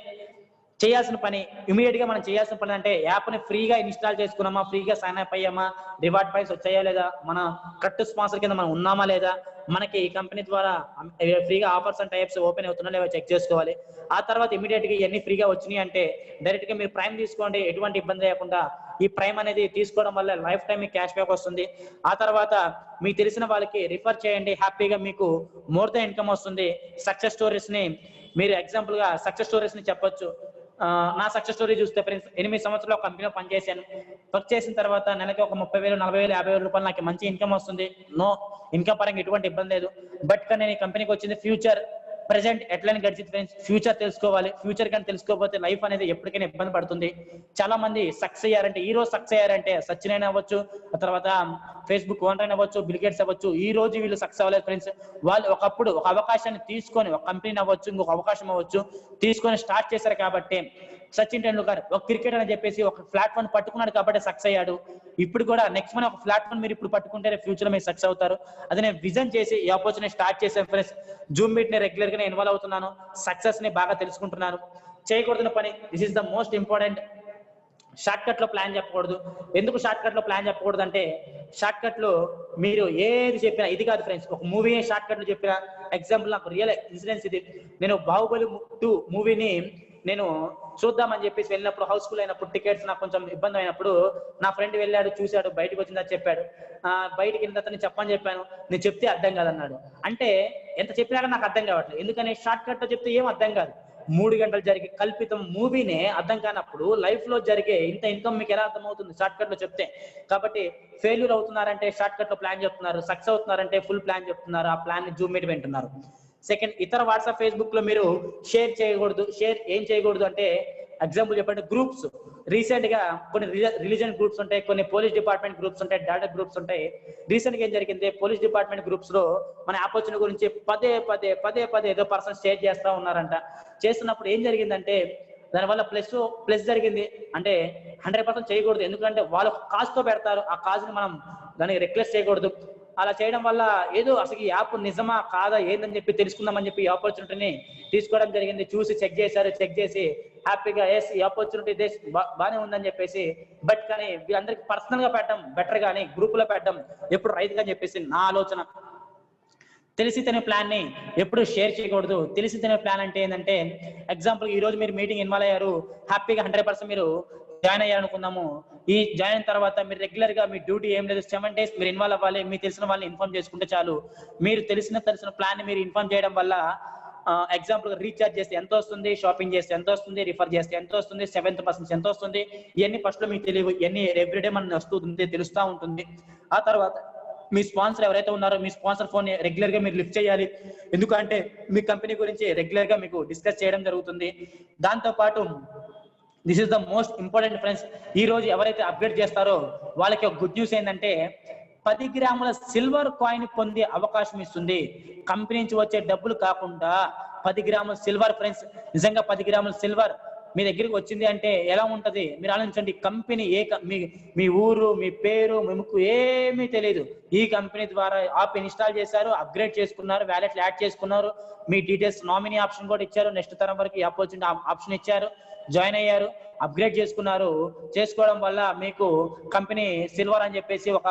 చేయాల్సిన పని ఇమీడియట్ గా మనం చేయాల్సిన పని అంటే యాప్ ని ఫ్రీగా ఇన్స్టాల్ చేసుకున్నామా, ఫ్రీగా సైన్ అప్ అయ్యామా, రివార్డ్ పాయింట్స్ వచ్చాయా లేదా, మన కరెక్ట్ స్పాన్సర్ కింద మనం ఉన్నామా లేదా, మనకి ఈ కంపెనీ ద్వారా ఫ్రీగా ఆఫర్స్ అండ్ టైప్స్ ఓపెన్ అవుతున్నా లేదా చెక్ చేసుకోవాలి. ఆ తర్వాత ఇమీడియట్ గా ఇవన్నీ ఫ్రీగా వచ్చినాయి అంటే డైరెక్ట్ గా మీరు ప్రైమ్ తీసుకోండి, ఎటువంటి ఇబ్బంది లేకుండా. ఈ ప్రైమ్ అనేది తీసుకోవడం వల్ల లైఫ్ టైం మీకు క్యాష్ బ్యాక్ వస్తుంది. ఆ తర్వాత మీకు తెలిసిన వాళ్ళకి రిఫర్ చేయండి, హ్యాపీగా మీకు మోర్ దెన్ ఇన్కమ్ వస్తుంది. సక్సెస్ స్టోరీస్ ని మీరు ఎగ్జాంపుల్ గా సక్సెస్ స్టోరీస్ ని చెప్పొచ్చు. నా సక్సెస్ స్టోరీ చూస్తే ఫ్రెండ్స్, 8 సంవత్సరాలు ఒక కంపెనీలో పనిచేశాను. వర్క్ చేసిన తర్వాత నెలకి ఒక 30,000, 40,000, 50,000 రూపాయలు నాకు మంచి ఇన్కమ్ వస్తుంది. నో ఇన్కమ్ పరంగా ఎటువంటి ఇబ్బంది లేదు. బట్ కానీ నేను ఈ కంపెనీకి వచ్చింది ఫ్యూచర్ ప్రెసెంట్ ఎట్లని గడిచింది ఫ్రెండ్స్. ఫ్యూచర్ తెలుసుకోవాలి. ఫ్యూచర్ కానీ తెలుసుకోకపోతే లైఫ్ అనేది ఎప్పటికైనా ఇబ్బంది పడుతుంది. చాలా మంది సక్సెస్ అయ్యారంటే, ఈ రోజు సక్సెస్ అయ్యారంటే సచిన్ అయినా అవ్వచ్చు, ఆ తర్వాత ఫేస్బుక్ ఓనర్ అయినా అవ్వచ్చు, బిల్ గేట్స్ అవ్వచ్చు. ఈ రోజు వీళ్ళు సక్సెస్ అవ్వలేదు ఫ్రెండ్స్. వాళ్ళు ఒకప్పుడు ఒక అవకాశాన్ని తీసుకొని, ఒక కంపెనీ అవ్వచ్చు, ఇంకొక అవకాశం అవ్వచ్చు, తీసుకొని స్టార్ట్ చేశారు కాబట్టి. సచిన్ టెండూల్కర్ ఒక క్రికెట్ అని చెప్పేసి ఒక ప్లాట్ఫామ్ పట్టుకున్నాడు కాబట్టి సక్సెస్ అయ్యాడు. ఇప్పుడు కూడా నెక్స్ట్ మన ఒక ప్లాట్ఫామ్ మీరు ఇప్పుడు పట్టుకుంటే ఫ్యూచర్ లో మీరు సక్సెస్ అవుతారు. అది నేను విజన్ చేసి ఈ ఆపర్చునిటీ స్టార్ట్ చేశాను ఫ్రెండ్స్. జూమ్ మీట్ ని రెగ్యులర్ గా ఇన్వాల్వ్ అవుతున్నాను, సక్సెస్ ని బాగా తెలుసుకుంటున్నాను. చేయకూడదు పని, this is the most important. Short cut లో ప్లాన్ చెప్పకూడదు. ఎందుకు షార్ట్ కట్ లో ప్లాన్ చెప్పకూడదు అంటే, షార్ట్ కట్ లో మీరు ఏది చెప్పినా ఇది కాదు ఫ్రెండ్స్. ఒక మూవీ షార్ట్ కట్ లో చెప్పిన ఎగ్జాంపుల్, నాకు రియల్ ఇన్సిడెన్స్ ఇది. నేను బాహుబలి 2 మూవీని నేను చూద్దామని చెప్పేసి వెళ్ళినప్పుడు, హౌస్ఫుల్ అయినప్పుడు, టికెట్స్ నాకు కొంచెం ఇబ్బంది అయినప్పుడు నా ఫ్రెండ్ వెళ్ళాడు, చూశాడు, బయటకు వచ్చిందా చెప్పాడు. బయటికి వెళ్ళిన తర్వాత నేను చెప్పని చెప్పాను. నేను చెప్తే అర్థం కాదన్నాడు. అంటే ఎంత చెప్పినా నాకు అర్థం కావట్లేదు. ఎందుకని షార్ట్ కట్ లో చెప్తే ఏం అర్థం కాదు. 3 గంటలు జరిగే కల్పితం మూవీనే అర్థం కానప్పుడు లైఫ్ లో జరిగే ఇంత ఇన్కమ్ మీకు ఎలా అర్థం అవుతుంది షార్ట్ కట్ లో చెప్తే? కాబట్టి ఫెయిల్యూర్ అవుతున్నారంటే షార్ట్ కట్ లో ప్లాన్ చెప్తున్నారు, సక్సెస్ అవుతున్నారంటే ఫుల్ ప్లాన్ చెప్తున్నారు, ఆ ప్లాన్ ని జూమ్ మీట్ వింటున్నారు. సెకండ్, ఇతర వాట్సాప్ ఫేస్బుక్ లో మీరు షేర్ చేయకూడదు. ఏం చేయకూడదు అంటే, ఎగ్జాంపుల్ చెప్పండి, గ్రూప్స్. రీసెంట్ గా కొన్ని రిలీజన్ గ్రూప్స్ ఉంటాయి, కొన్ని పోలీస్ డిపార్ట్మెంట్ గ్రూప్స్ ఉంటాయి, డేటా గ్రూప్స్ ఉంటాయి. రీసెంట్ గా ఏం జరిగింది, పోలీస్ డిపార్ట్మెంట్ గ్రూప్స్ లో మన ఆపర్చునిటీ గురించి పదే ఏదో పర్సన్ షేర్ చేస్తా ఉన్నారంట. చేస్తున్నప్పుడు ఏం జరిగిందంటే దానివల్ల ప్లస్ జరిగింది. అంటే 100% చేయకూడదు. ఎందుకంటే వాళ్ళు కాజ్ తో పెడతారు, ఆ కాజ్ ని మనం దానికి రిక్వెస్ట్ చేయకూడదు. అలా చేయడం వల్ల ఏదో అసలు ఈ యాప్ నిజమా కాదా ఏందని చెప్పి తెలుసుకుందామని చెప్పి ఈ ఆపర్చునిటీని తీసుకోవడం జరిగింది. చూసి చెక్ చేసి హ్యాపీగా ఎస్ ఈ ఆపర్చునిటీ బాగానే ఉందని చెప్పేసి. బట్ కానీ వీళ్ళందరికీ పర్సనల్ గా పెట్టడం బెటర్ గానీ గ్రూప్ లో పెట్టడం ఎప్పుడు రైట్ గా చెప్పేసి నా ఆలోచన. తెలిసి తినే ప్లాన్ ని ఎప్పుడు షేర్ చేయకూడదు. తెలిసి తినే ప్లాన్ అంటే ఏంటంటే, ఎగ్జాంపుల్ ఈ రోజు మీరు మీటింగ్ ఇన్వాల్వ్ అయ్యారు, హ్యాపీగా 100% మీరు జాయిన్ అయ్యారనుకుందాము. ఈ జాయిన్ అయిన తర్వాత మీరు రెగ్యులర్ గా మీ డ్యూటీ ఏం లేదు, 7 days మీరు ఇన్వాల్వ్ అవ్వాలి. మీకు తెలిసిన వాళ్ళని ఇన్ఫార్మ్ చేసుకుంటే చాలు. మీరు తెలిసిన ప్లాన్ ని మీరు ఇన్ఫార్మ్ చేయడం వల్ల ఎగ్జాంపుల్ రీఛార్జ్ చేస్తే ఎంత వస్తుంది, షాపింగ్ చేస్తే ఎంత వస్తుంది, రిఫర్ చేస్తే ఎంత వస్తుంది, 7% ఎంత వస్తుంది, ఇవన్నీ ఫస్ట్ లో మీకు తెలియవు. ఇవన్నీ ఎవ్రీడే మన వస్తుంది, తెలుస్తూ ఉంటుంది. ఆ తర్వాత మీ స్పాన్సర్ ఎవరైతే ఉన్నారో మీ స్పాన్సర్ ఫోన్ రెగ్యులర్ గా మీరు లిఫ్ట్ చేయాలి. ఎందుకంటే మీ కంపెనీ గురించి రెగ్యులర్ గా మీకు డిస్కస్ చేయడం జరుగుతుంది. దాంతో పాటు this is the most important friends. ఈ రోజు ఎవరైతే అప్గ్రేడ్ చేస్తారో వాళ్ళకి ఒక గుడ్ న్యూస్ ఏంటంటే, 10 గ్రాముల సిల్వర్ కాయిన్ పొందే అవకాశం ఇస్తుంది. కంపెనీ నుంచి వచ్చే డబ్బులు కాకుండా 10 గ్రాముల సిల్వర్ ఫ్రెండ్స్. నిజంగా 10 గ్రాముల సిల్వర్ మీ దగ్గరికి వచ్చింది అంటే ఎలా ఉంటది మీరు ఆలోచించండి. కంపెనీ మీ ఊరు, మీ పేరు, మీ ముక్కు ఏమీ తెలియదు. ఈ కంపెనీ ద్వారా యాప్ ఇన్స్టాల్ చేశారు, అప్గ్రేడ్ చేసుకున్నారు, వ్యాలెట్ యాడ్ చేసుకున్నారు, మీ డీటెయిల్స్ నామినీ ఆప్షన్ కూడా ఇచ్చారు, నెక్స్ట్ తరం వరకు యాప్ వచ్చింది ఆప్షన్ ఇచ్చారు, జాయిన్ అయ్యారు, అప్గ్రేడ్ చేసుకున్నారు. చేసుకోవడం వల్ల మీకు కంపెనీ సిల్వర్ అని చెప్పేసి ఒక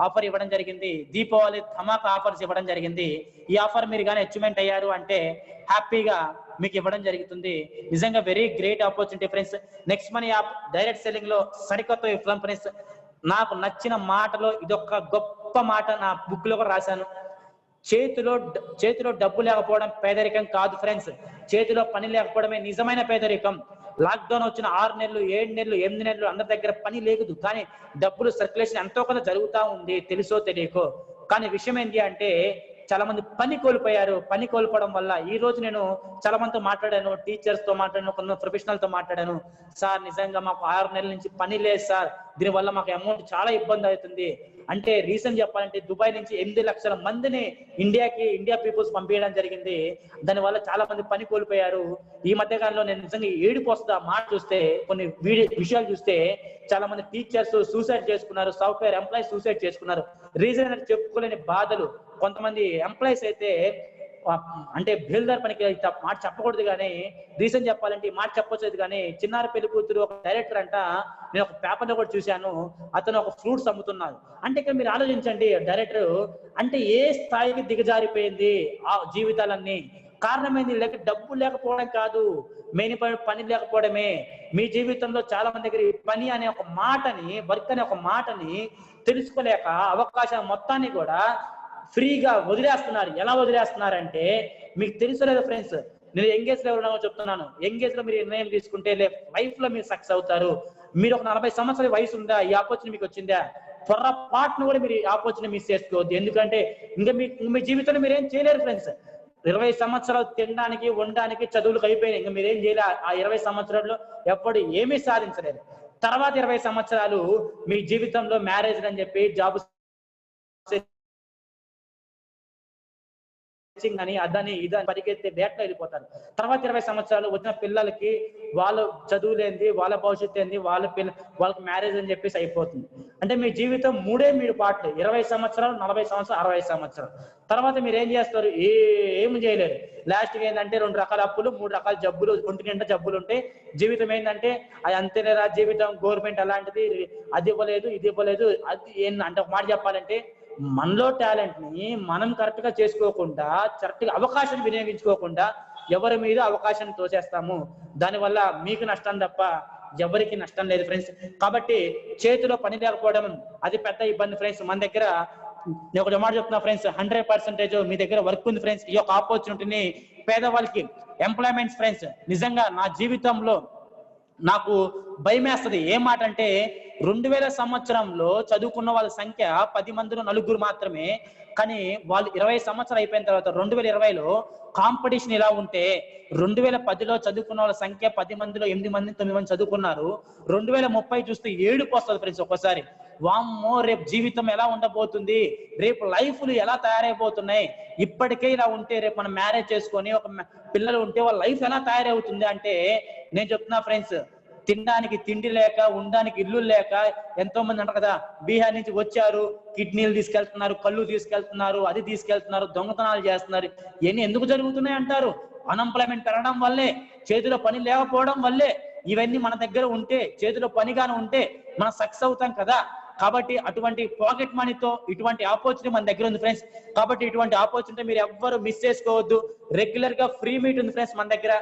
ఆఫర్ ఇవ్వడం జరిగింది. దీపావళి ధమాకా ఆఫర్స్ ఇవ్వడం జరిగింది. ఈ ఆఫర్ మీరు కానీ అచీవ్మెంట్ అయ్యారు అంటే హ్యాపీగా మీకు ఇవ్వడం జరుగుతుంది. నిజంగా very great opportunity friends. Next money app direct selling లో సరికొత్త విప్లవం ఫ్రెండ్స్. నాకు నచ్చిన మాటలో ఇదొక గొప్ప మాట, నా బుక్ లో కూడా రాశాను. చేతిలో డబ్బు లేకపోవడం పేదరికం కాదు ఫ్రెండ్స్, చేతిలో పని లేకపోవడమే నిజమైన పేదరికం. లాక్డౌన్ వచ్చిన 6 నెలలు 7 నెలలు 8 నెలలు అందరి దగ్గర పని లేదు, కానీ డబ్బులు సర్క్యులేషన్ ఎంతో కొంత జరుగుతూ ఉంది, తెలుసో తెలియకో. కానీ విషయం ఏంటి అంటే చాలా మంది పని కోల్పోయారు. పని కోల్పోవడం వల్ల ఈ రోజు నేను చాలా మందితో మాట్లాడాను, టీచర్స్ తో మాట్లాడాను, కొన్ని ప్రొఫెషనల్ తో మాట్లాడాను. సార్ నిజంగా మాకు 6 నెలల నుంచి పని లేదు సార్, దీనివల్ల మాకు అమౌంట్ చాలా ఇబ్బంది అవుతుంది అంటే, రీజన్ చెప్పాలంటే దుబాయ్ నుంచి 8 లక్షల మందిని ఇండియా పీపుల్స్ పంపించడం జరిగింది. దానివల్ల చాలా మంది పని కోల్పోయారు. ఈ మధ్య కాలంలో నేను నిజంగా ఏడుపు వస్తుంది ఆ మాట చూస్తే, కొన్ని విషయాలు చూస్తే. చాలా మంది టీచర్స్ సూసైడ్ చేసుకున్నారు, సాఫ్ట్వేర్ ఎంప్లాయీస్ సూసైడ్ చేసుకున్నారు. రీజన్ అంటే చెప్పుకోలేని బాధలు. కొంతమంది ఎంప్లాయీస్ అయితే అంటే బిల్డర్ పనికి మాట చెప్పకూడదు, కానీ రీజన్ చెప్పాలంటే ఈ మాట చెప్పొచ్చేది. కానీ చిన్నారి పెళ్లి కూతురు ఒక డైరెక్టర్ అంట, నేను ఒక పేపర్ లో కూడా చూశాను, అతను ఒక ఫ్రూట్స్ అమ్ముతున్నాడు. అంటే ఇక్కడ మీరు ఆలోచించండి, డైరెక్టర్ అంటే ఏ స్థాయికి దిగజారిపోయింది ఆ జీవితాలన్నీ. కారణం ఏంది? డబ్బు లేకపోవడం కాదు, మెయిన్ పని లేకపోవడమే. మీ జీవితంలో చాలా మంది దగ్గర పని అనే ఒక మాటని, వర్క్ అనే ఒక మాటని తెలుసుకోలేక అవకాశం మొత్తాన్ని కూడా ఫ్రీగా వదిలేస్తున్నారు. ఎలా వదిలేస్తున్నారంటే మీకు తెలుసలేదు ఫ్రెండ్స్. నేను ఎంగేజ్ లో ఎవరున్నామో చెప్తున్నాను. ఎంగేజ్ లో మీరు నిర్ణయం తీసుకుంటే లైఫ్ లో మీరు సక్సెస్ అవుతారు. మీరు ఒక 40 సంవత్సరాల వయసు ఉందా, ఈ ఆపర్చునిటీ మీకు వచ్చిందా, పొరపాటును కూడా మీరు ఆపర్చునిటీ మిస్ చేసుకోవద్దు. ఎందుకంటే ఇంకా మీ జీవితంలో మీరేం చేయలేరు ఫ్రెండ్స్. 20 సంవత్సరాలు తినడానికి వండడానికి చదువులకు అయిపోయినాయి, ఇంకా మీరేం చేయలే. ఆ 20 సంవత్సరాల్లో ఎప్పుడు ఏమీ సాధించలేదు. తర్వాత 20 సంవత్సరాలు మీ జీవితంలో మ్యారేజ్ అని చెప్పి జాబ్ అని అదని ఇదని పరిగెత్తే వేటలో వెళ్ళిపోతారు. తర్వాత 20 సంవత్సరాలు వచ్చిన పిల్లలకి వాళ్ళ చదువులేంది, వాళ్ళ భవిష్యత్తు ఏంది, వాళ్ళకి మ్యారేజ్ అని చెప్పేసి అయిపోతుంది. అంటే మీ జీవితం 3 పార్ట్లు, 20 సంవత్సరాలు 40 సంవత్సరాలు 60 సంవత్సరాలు. తర్వాత మీరు ఏం చేస్తారు? ఏమి చేయలేరు. లాస్ట్కి ఏంటంటే 2 రకాల అప్పులు, 3 రకాల జబ్బులు, ఒంటి నిండా జబ్బులు ఉంటాయి. జీవితం ఏంటంటే అది అంతేలేరా జీవితం, గవర్నమెంట్ అలాంటిది, అది ఇవ్వలేదు ఇది ఇవ్వలేదు. అది ఏంటంటే ఒక మాట చెప్పాలంటే, మనలో టాలెంట్ ని మనం కరెక్ట్ గా చేసుకోకుండా, కరెక్ట్ గా అవకాశం వినియోగించుకోకుండా ఎవరి మీద అవకాశం తోసేస్తాము. దానివల్ల మీకు నష్టం తప్ప ఎవరికి నష్టం లేదు ఫ్రెండ్స్. కాబట్టి చేతిలో పని లేకపోవడం అది పెద్ద ఇబ్బంది ఫ్రెండ్స్. మన దగ్గర నేను ఒక మాట చెప్తున్నా ఫ్రెండ్స్, 100% మీ దగ్గర వర్క్ ఉంది ఫ్రెండ్స్. ఈ యొక్క ఆపర్చునిటీని పేదవాళ్ళకి ఎంప్లాయ్మెంట్స్ ఫ్రెండ్స్. నిజంగా నా జీవితంలో నాకు భయం వేస్తుంది. ఏం మాట అంటే 2000 సంవత్సరంలో చదువుకున్న వాళ్ళ సంఖ్య 10 మందిలో 4 మాత్రమే. కానీ వాళ్ళు 20 సంవత్సరాలు అయిపోయిన తర్వాత 2020లో కాంపిటీషన్ ఇలా ఉంటే 2010లో చదువుకున్న వాళ్ళ సంఖ్య 10 మందిలో 8 మంది 9 మంది చదువుకున్నారు. 2030 చూస్తే 7కు వస్తుంది ఫ్రెండ్స్. ఒక్కసారి వామ్మో, రేపు జీవితం ఎలా ఉండబోతుంది, రేపు లైఫ్లు ఎలా తయారైపోతున్నాయి, ఇప్పటికే ఇలా ఉంటే రేపు మనం మ్యారేజ్ చేసుకొని ఒక పిల్లలు ఉంటే వాళ్ళ లైఫ్ ఎలా తయారవుతుంది అంటే, నేను చెప్తున్నా ఫ్రెండ్స్, తినడానికి తిండి లేక, ఉండడానికి ఇల్లు లేక ఎంతో మంది అంటారు కదా, బీహార్ నుంచి వచ్చారు, కిడ్నీలు తీసుకెళ్తున్నారు, కళ్ళు తీసుకెళ్తున్నారు, అది తీసుకెళ్తున్నారు, దొంగతనాలు చేస్తున్నారు. ఇవన్నీ ఎందుకు జరుగుతున్నాయి అంటారు? అన్ఎంప్లాయ్మెంట్ పెరగడం వల్లే, చేతిలో పని లేకపోవడం వల్లే. ఇవన్నీ మన దగ్గర ఉంటే, చేతిలో పనిగానే ఉంటే మనం సక్సెస్ అవుతాం కదా. కాబట్టి అటువంటి పాకెట్ మనీతో ఇటువంటి ఆపర్చునిటీ మన దగ్గర ఉంది ఫ్రెండ్స్. కాబట్టి ఇటువంటి ఆపర్చునిటీ మీరు ఎవ్వరు మిస్ చేసుకోవద్దు. రెగ్యులర్ గా ఫ్రీ మీట్ ఉంది ఫ్రెండ్స్ మన దగ్గర.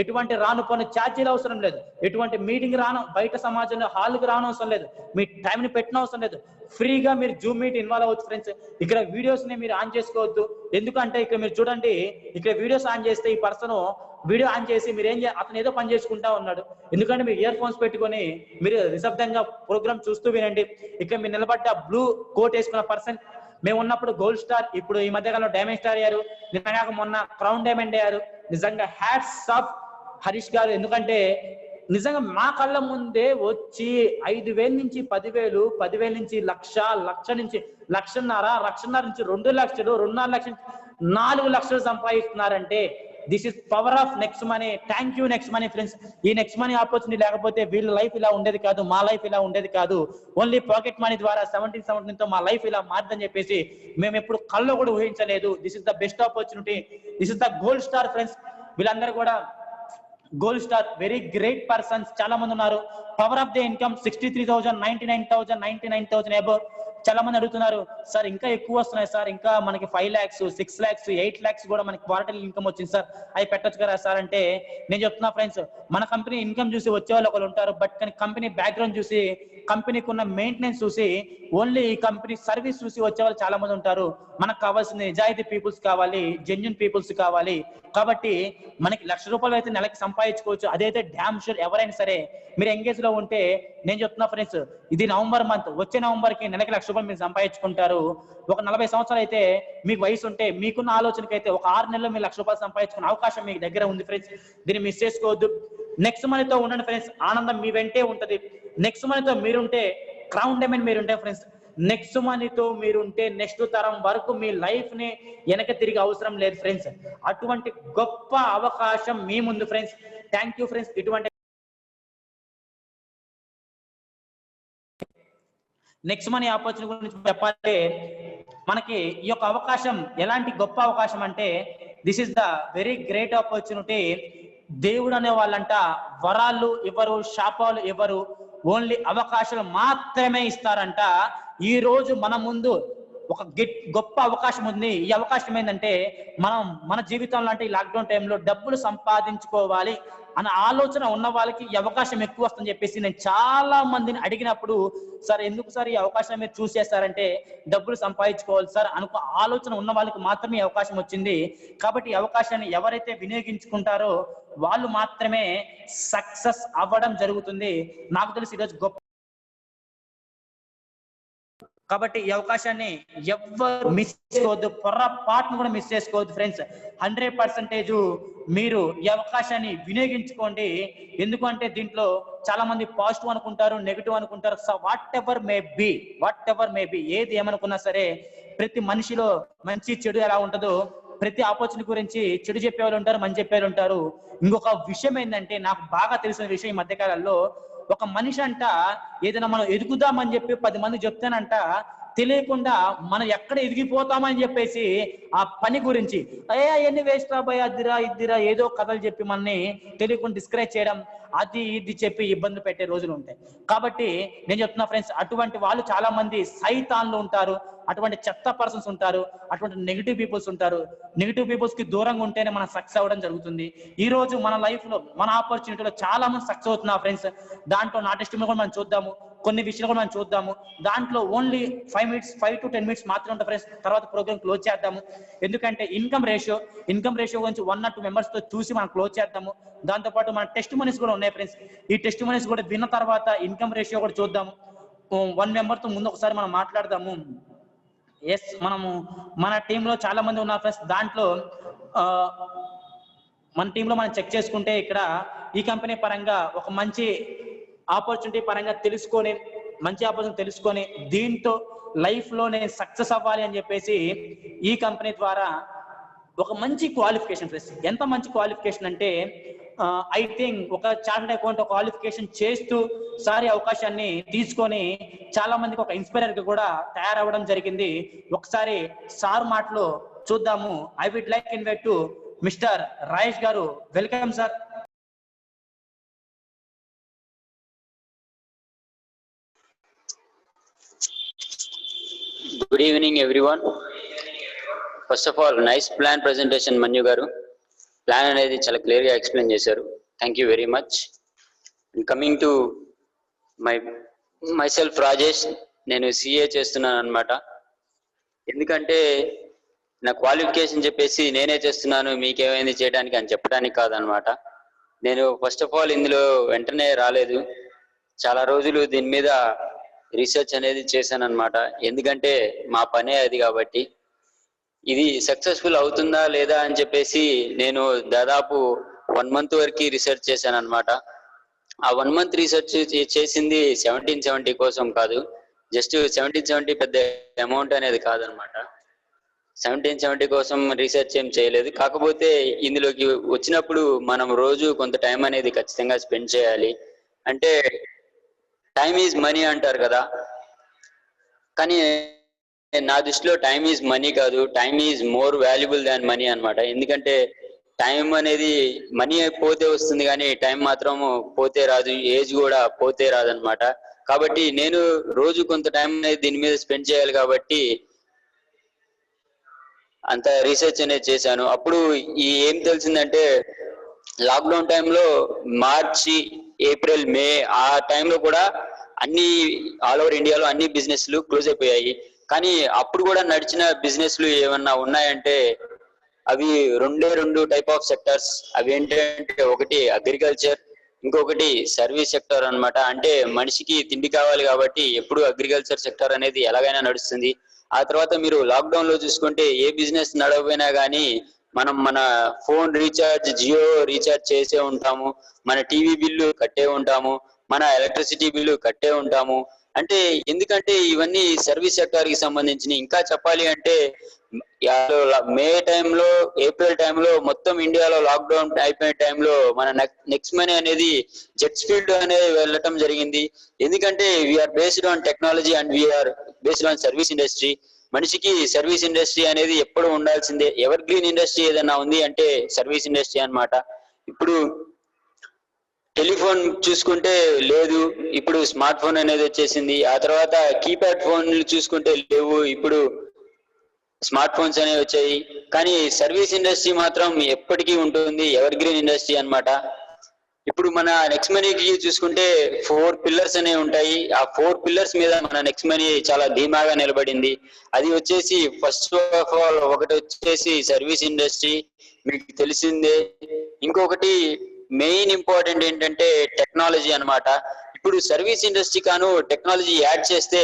ఎటువంటి రాను పని ఛార్జీలు అవసరం లేదు, ఎటువంటి మీటింగ్ రాను, బయట సమాజంలో హాల్కి రాను అవసరం లేదు, మీ టైంని పెట్టిన అవసరం లేదు. ఫ్రీగా మీరు జూమ్ మీట్ ఇన్వాల్వ్ అవ్వచ్చు ఫ్రెండ్స్. ఇక్కడ వీడియోస్ ని మీరు ఆన్ చేసుకోవద్దు. ఎందుకంటే ఇక్కడ మీరు చూడండి, ఇక్కడ వీడియోస్ ఆన్ చేస్తే ఈ పర్సన్ వీడియో ఆన్ చేసి అతను ఏదో పని చేసుకుంటా ఉన్నాడు. ఎందుకంటే మీరు ఇయర్ ఫోన్స్ పెట్టుకొని మీరు నిశ్శబ్దంగా ప్రోగ్రామ్ చూస్తూ వినండి. ఇక్కడ మీరు నిలబడ్డ బ్లూ కోట్ వేసుకున్న పర్సన్, మేము ఉన్నప్పుడు గోల్డ్ స్టార్, ఇప్పుడు ఈ మధ్యకాలంలో డైమండ్ స్టార్ అయ్యారు, నిన్నగాక మొన్న క్రౌన్ డైమండ్ అయ్యారు. నిజంగా హ్యాట్స్ ఆఫ్ హరీష్ గారు. ఎందుకంటే నిజంగా మా కళ్ళ ముందే వచ్చి 5,000 నుంచి 10,000, 10,000 నుంచి 1,00,000, 1,00,000 నుంచి 1,50,000 నుంచి 2 లక్షలు, 2.5 లక్షలు, 4 లక్షలు సంపాదిస్తున్నారంటే this is power of next money. Thank you next money friends. ఈ నెక్స్ట్ మనీ ఆపర్చునిటీ లేకపోతే వీళ్ళ లైఫ్ ఇలా ఉండేది కాదు, మా లైఫ్ ఇలా ఉండేది కాదు. ఓన్లీ పాకెట్ మనీ ద్వారా 17 తో మా లైఫ్ ఇలా మారుతుందని చెప్పేసి మేము ఎప్పుడు కళ్ళలో కూడా ఊహించలేదు. This is the best opportunity. This is the gold star friends. వీళ్ళందరూ కూడా gold star, very great persons చాలా మంది ఉన్నారు. Power of the income 63,000, 99,000, 99,000 above. చాలా మంది అడుగుతున్నారు, సార్ ఇంకా ఎక్కువ వస్తున్నాయి సార్, ఇంకా మనకి 5 lakhs 6 lakhs 8 lakhs కూడా మనకి క్వార్టర్లీ ఇన్కమ్ వచ్చింది సార్, అవి పెట్టొచ్చు కదా సార్ అంటే నేను చెప్తున్నా ఫ్రెండ్స్, మన కంపెనీ ఇన్కమ్ చూసి వచ్చే వాళ్ళు ఒకరు ఉంటారు, బట్ కానీ కంపెనీ బ్యాక్గ్రౌండ్ చూసి, కంపెనీకి ఉన్న మెయింటెనెన్స్ చూసి, ఓన్లీ ఈ కంపెనీ సర్వీస్ చూసి వచ్చే వాళ్ళు చాలా మంది ఉంటారు. మనకు కావాల్సింది నిజాయితీ పీపుల్స్ కావాలి, జెన్యూన్ పీపుల్స్ కావాలి. కాబట్టి మనకి ₹1,00,000 అయితే నెలకి సంపాదించుకోవచ్చు, అదైతే డ్యామ్ షూర్. ఎవరైనా సరే మీరు ఎంగేజ్ లో ఉంటే నేను చెప్తున్నా ఫ్రెండ్స్, ఇది నవంబర్ మంత్, వచ్చే నవంబర్ కి నెలకి ₹1,00,000 మీరు సంపాదించుకుంటారు. ఒక 40 సంవత్సరాలు అయితే మీకు వయసు ఉంటే, మీకున్న ఆలోచనకి అయితే ఒక 6 నెలల్లో మీరు ₹1,00,000 సంపాదించుకునే అవకాశం మీకు దగ్గర ఉంది ఫ్రెండ్స్. దీన్ని మిస్ చేసుకోవద్దు. నెక్స్ట్ మనీతో ఉండండి ఫ్రెండ్స్, ఆనందం మీ వెంటే ఉంటది. నెక్స్ట్ మనీతో మీరుంటే క్రౌన్ డైమండ్ మీరుంటే ఫ్రెండ్స్, నెక్స్ట్ మనీతో మీరుంటే నెక్స్ట్ తరం వరకు మీ లైఫ్ ని వెనక తిరిగి అవసరం లేదు ఫ్రెండ్స్. అటువంటి గొప్ప అవకాశం మీ ముందు ఫ్రెండ్స్. Thank you friends. ఇటువంటి నెక్స్ట్ మనీ ఆపర్చునిటీ గురించి చెప్పాలంటే, మనకి ఈ యొక్క అవకాశం ఎలాంటి గొప్ప అవకాశం అంటే, this is the very great opportunity. దేవుడు అనే వాళ్ళంట వరాలు ఇవ్వరు, శాపాలు ఇవ్వరు, ఓన్లీ అవకాశాలు మాత్రమే ఇస్తారంట. ఈ రోజు మన ముందు ఒక గొప్ప అవకాశం ఉంది. ఈ అవకాశం ఏంటంటే, మనం మన జీవితంలో అంటే ఈ లాక్డౌన్ టైంలో డబ్బులు సంపాదించుకోవాలి అన్న ఆలోచన ఉన్న వాళ్ళకి ఈ అవకాశం ఎక్కువ వస్తుందని చెప్పేసి నేను చాలా మందిని అడిగినప్పుడు, సార్ ఎందుకు సార్ ఈ అవకాశం మీరు చూస్ చేస్తారంటే, డబ్బులు సంపాదించుకోవాలి సార్ అనుకో ఆలోచన ఉన్న వాళ్ళకి మాత్రమే ఈ అవకాశం వచ్చింది. కాబట్టి ఈ అవకాశాన్ని ఎవరైతే వినియోగించుకుంటారో వాళ్ళు మాత్రమే సక్సెస్ అవ్వడం జరుగుతుంది. నాకు తెలిసి ఈరోజు గొప్ప, కాబట్టి ఈ అవకాశాన్ని ఎవ్వరు మిస్ చేసుకోవద్దు, పొరపాటును కూడా మిస్ చేసుకోవద్దు ఫ్రెండ్స్. 100% మీరు ఈ అవకాశాన్ని వినియోగించుకోండి. ఎందుకంటే దీంట్లో చాలా మంది పాజిటివ్ అనుకుంటారు, నెగిటివ్ అనుకుంటారు. వాట్ ఎవర్ మే బి, ఏది ఏమనుకున్నా సరే, ప్రతి మనిషిలో మంచి చెడు ఎలా ఉంటుందో, ప్రతి ఆపర్చునిటీ గురించి చెడు చెప్పేవాళ్ళు ఉంటారు, మంచి చెప్పేవాళ్ళు ఉంటారు. ఇంకొక విషయం ఏంటంటే, నాకు బాగా తెలిసిన విషయం ఈ మధ్యకాలంలో, ఒక మనిషి అంట ఏదైనా మనం ఎదుగుదామని చెప్పి 10 మంది చెప్తానంట, తెలియకుండా మనం ఎక్కడ ఎదిగిపోతామని చెప్పేసి ఆ పని గురించి అవన్నీ వేస్ట్ రాబోయే, అద్దిరా ఇద్దిరా ఏదో కథలు చెప్పి మనని తెలియకుండా డిస్కరేజ్ చేయడం, అది ఇది చెప్పి ఇబ్బంది పెట్టే రోజులు ఉంటాయి. కాబట్టి నేను చెప్తున్నా ఫ్రెండ్స్, అటువంటి వాళ్ళు చాలా మంది సైతాన్లు ఉంటారు, అటువంటి చెత్త పర్సన్స్ ఉంటారు, అటువంటి నెగిటివ్ పీపుల్స్ ఉంటారు. నెగిటివ్ పీపుల్స్ కి దూరంగా ఉంటేనే మనం సక్సెస్ అవ్వడం జరుగుతుంది. ఈ రోజు మన లైఫ్ లో, మన ఆపర్చునిటీలో చాలా మంది సక్సెస్ అవుతున్నారు ఫ్రెండ్స్. దాంట్లో నా టెస్టిమనీ కూడా మనం చూద్దాము, కొన్ని విషయాలు కూడా మనం చూద్దాము. దాంట్లో ఓన్లీ 5 to 10 minutes మాత్రం ఉంటుంది ఫ్రెండ్స్. తర్వాత ప్రోగ్రామ్ క్లోజ్ చేద్దాము. ఎందుకంటే ఇన్కమ్ రేషియో గురించి 1 or 2 members తో చూసి మనం క్లోజ్ చేద్దాము. దాంతోపాటు మన టెస్టిమనీస్ కూడా ఉన్నాయి ఫ్రెండ్స్. ఈ టెస్టిమనీస్ కూడా విన్న తర్వాత ఇన్కమ్ రేషియో కూడా చూద్దాము. 1 member తో ముందు ఒకసారి మనం మాట్లాడదాము. ఎస్, మనము మన టీంలో చాలా మంది ఉన్నారు ఫ్రెండ్స్. దాంట్లో మన టీంలో మనం చెక్ చేసుకుంటే, ఇక్కడ ఈ కంపెనీ పరంగా ఒక మంచి ఆపర్చునిటీ పరంగా తెలుసుకొని, మంచి ఆపర్చునిటీ తెలుసుకొని, దీంతో లైఫ్ లో నేను సక్సెస్ అవ్వాలి అని చెప్పేసి ఈ కంపెనీ ద్వారా ఒక మంచి క్వాలిఫికేషన్ ఫ్రెండ్స్. ఎంత మంచి క్వాలిఫికేషన్ అంటే, ఐ థింక్ ఒక చార్టర్డ్ అకౌంట్ క్వాలిఫికేషన్ చేస్తూ సారి అవకాశాన్ని తీసుకొని చాలా మందికి ఒక ఇన్స్పైరర్ గా కూడా తయారవ్వడం జరిగింది. ఒకసారి సార్ మాటలో చూద్దాము. I would like invite to mister Rayesh garu. Welcome sir. Good evening everyone. First of all, nice plan presentation Manu garu. Plan అనేది చాలా క్లియర్ గా ఎక్స్ప్లెయిన్ చేశారు. Thank you very much. Coming to myself Rajesh, నేను సిఏ చేస్తున్నాను అనమాట. ఎందుకంటే నా క్వాలిఫికేషన్ చెప్పేసి నేనే చేస్తున్నాను, మీకేమైంది చేయడానికి అని చెప్పడానికి కాదనమాట. నేను ఫస్ట్ ఆఫ్ ఆల్ ఇందులో వెంటనే రాలేదు, చాలా రోజులు దీని మీద రీసెర్చ్ అనేది చేశాను అనమాట. ఎందుకంటే మా పనే అది కాబట్టి. ఇది సక్సెస్ఫుల్ అవుతుందా లేదా అని చెప్పేసి నేను దాదాపు 1 month వరకు రీసెర్చ్ చేశాను అనమాట. ఆ 1 month రీసెర్చ్ చేసింది 1770 కోసం కాదు. జస్ట్ 1770 పెద్ద అమౌంట్ అనేది కాదనమాట. 1770 కోసం రీసెర్చ్ ఏం చేయలేదు. కాకపోతే ఇందులోకి వచ్చినప్పుడు మనం రోజు కొంత టైం అనేది ఖచ్చితంగా స్పెండ్ చేయాలి. అంటే టైమ్ ఈజ్ మనీ అంటారు కదా, కానీ నా దృష్టిలో టైమ్ ఈజ్ మనీ కాదు, time is more valuable than money అనమాట. ఎందుకంటే టైం అనేది మనీ పోతే వస్తుంది కానీ టైం మాత్రం పోతే రాదు, ఏజ్ కూడా పోతే రాదనమాట. కాబట్టి నేను రోజు కొంత టైం అనేది దీని మీద స్పెండ్ చేయాలి కాబట్టి అంత రీసెర్చ్ అనేది చేశాను. అప్పుడు ఏం తెలిసిందంటే లాక్డౌన్ టైంలో మార్చి, ఏప్రిల్, మే ఆ టైంలో కూడా అన్ని ఆల్ ఓవర్ ఇండియాలో అన్ని బిజినెస్లు క్లోజ్ అయిపోయాయి. కానీ అప్పుడు కూడా నడిచిన బిజినెస్లు ఏమన్నా ఉన్నాయంటే అవి రెండు టైప్ ఆఫ్ సెక్టర్స్. అవి ఏంటంటే ఒకటి అగ్రికల్చర్, ఇంకొకటి సర్వీస్ సెక్టర్ అన్నమాట. అంటే మనిషికి తిండి కావాలి కాబట్టి ఎప్పుడు అగ్రికల్చర్ సెక్టర్ అనేది ఎలాగైనా నడుస్తుంది. ఆ తర్వాత మీరు లాక్డౌన్ లో చూసుకుంటే ఏ బిజినెస్ నడవపోయినా కానీ మనం మన ఫోన్ రీఛార్జ్, జియో రీఛార్జ్ చేసే ఉంటాము, మన టీవీ బిల్లు కట్టే ఉంటాము, మన ఎలక్ట్రిసిటీ బిల్లు కట్టే ఉంటాము. అంటే ఎందుకంటే ఇవన్నీ సర్వీస్ సెక్టర్ కి సంబంధించి. ఇంకా చెప్పాలి అంటే మే టైంలో, ఏప్రిల్ టైంలో మొత్తం ఇండియాలో లాక్డౌన్ అయిపోయిన టైంలో మన నెక్స్ట్ మనీ అనేది జెట్ స్పీడ్ అనేది వెళ్ళటం జరిగింది. ఎందుకంటే we're based on technology and we're based on service industry. మనిషికి సర్వీస్ ఇండస్ట్రీ అనేది ఎప్పుడు ఉండాల్సిందే. ఎవర్ గ్రీన్ ఇండస్ట్రీ ఏదైనా ఉంది అంటే సర్వీస్ ఇండస్ట్రీ అన్నమాట. ఇప్పుడు టెలిఫోన్ చూసుకుంటే లేదు, ఇప్పుడు స్మార్ట్ ఫోన్ అనేది వచ్చేసింది. ఆ తర్వాత కీప్యాడ్ ఫోన్లు చూసుకుంటే లేవు, ఇప్పుడు స్మార్ట్ ఫోన్స్ అనేవి వచ్చాయి. కానీ సర్వీస్ ఇండస్ట్రీ మాత్రం ఎప్పటికీ ఉంటుంది, ఎవర్ గ్రీన్ ఇండస్ట్రీ అన్నమాట. ఇప్పుడు మన నెక్స్ట్ మనీకి చూసుకుంటే 4 పిల్లర్స్ అనేవి ఉంటాయి. ఆ 4 పిల్లర్స్ మీద మన నెక్స్ట్ మనీ చాలా ధీమాగా నిలబడింది. అది వచ్చేసి ఫస్ట్ ఆఫ్ ఆల్ ఒకటి వచ్చేసి సర్వీస్ ఇండస్ట్రీ, మీకు తెలిసిందే. ఇంకొకటి మెయిన్ ఇంపార్టెంట్ ఏంటంటే టెక్నాలజీ అన్నమాట. ఇప్పుడు సర్వీస్ ఇండస్ట్రీ కాను టెక్నాలజీ యాడ్ చేస్తే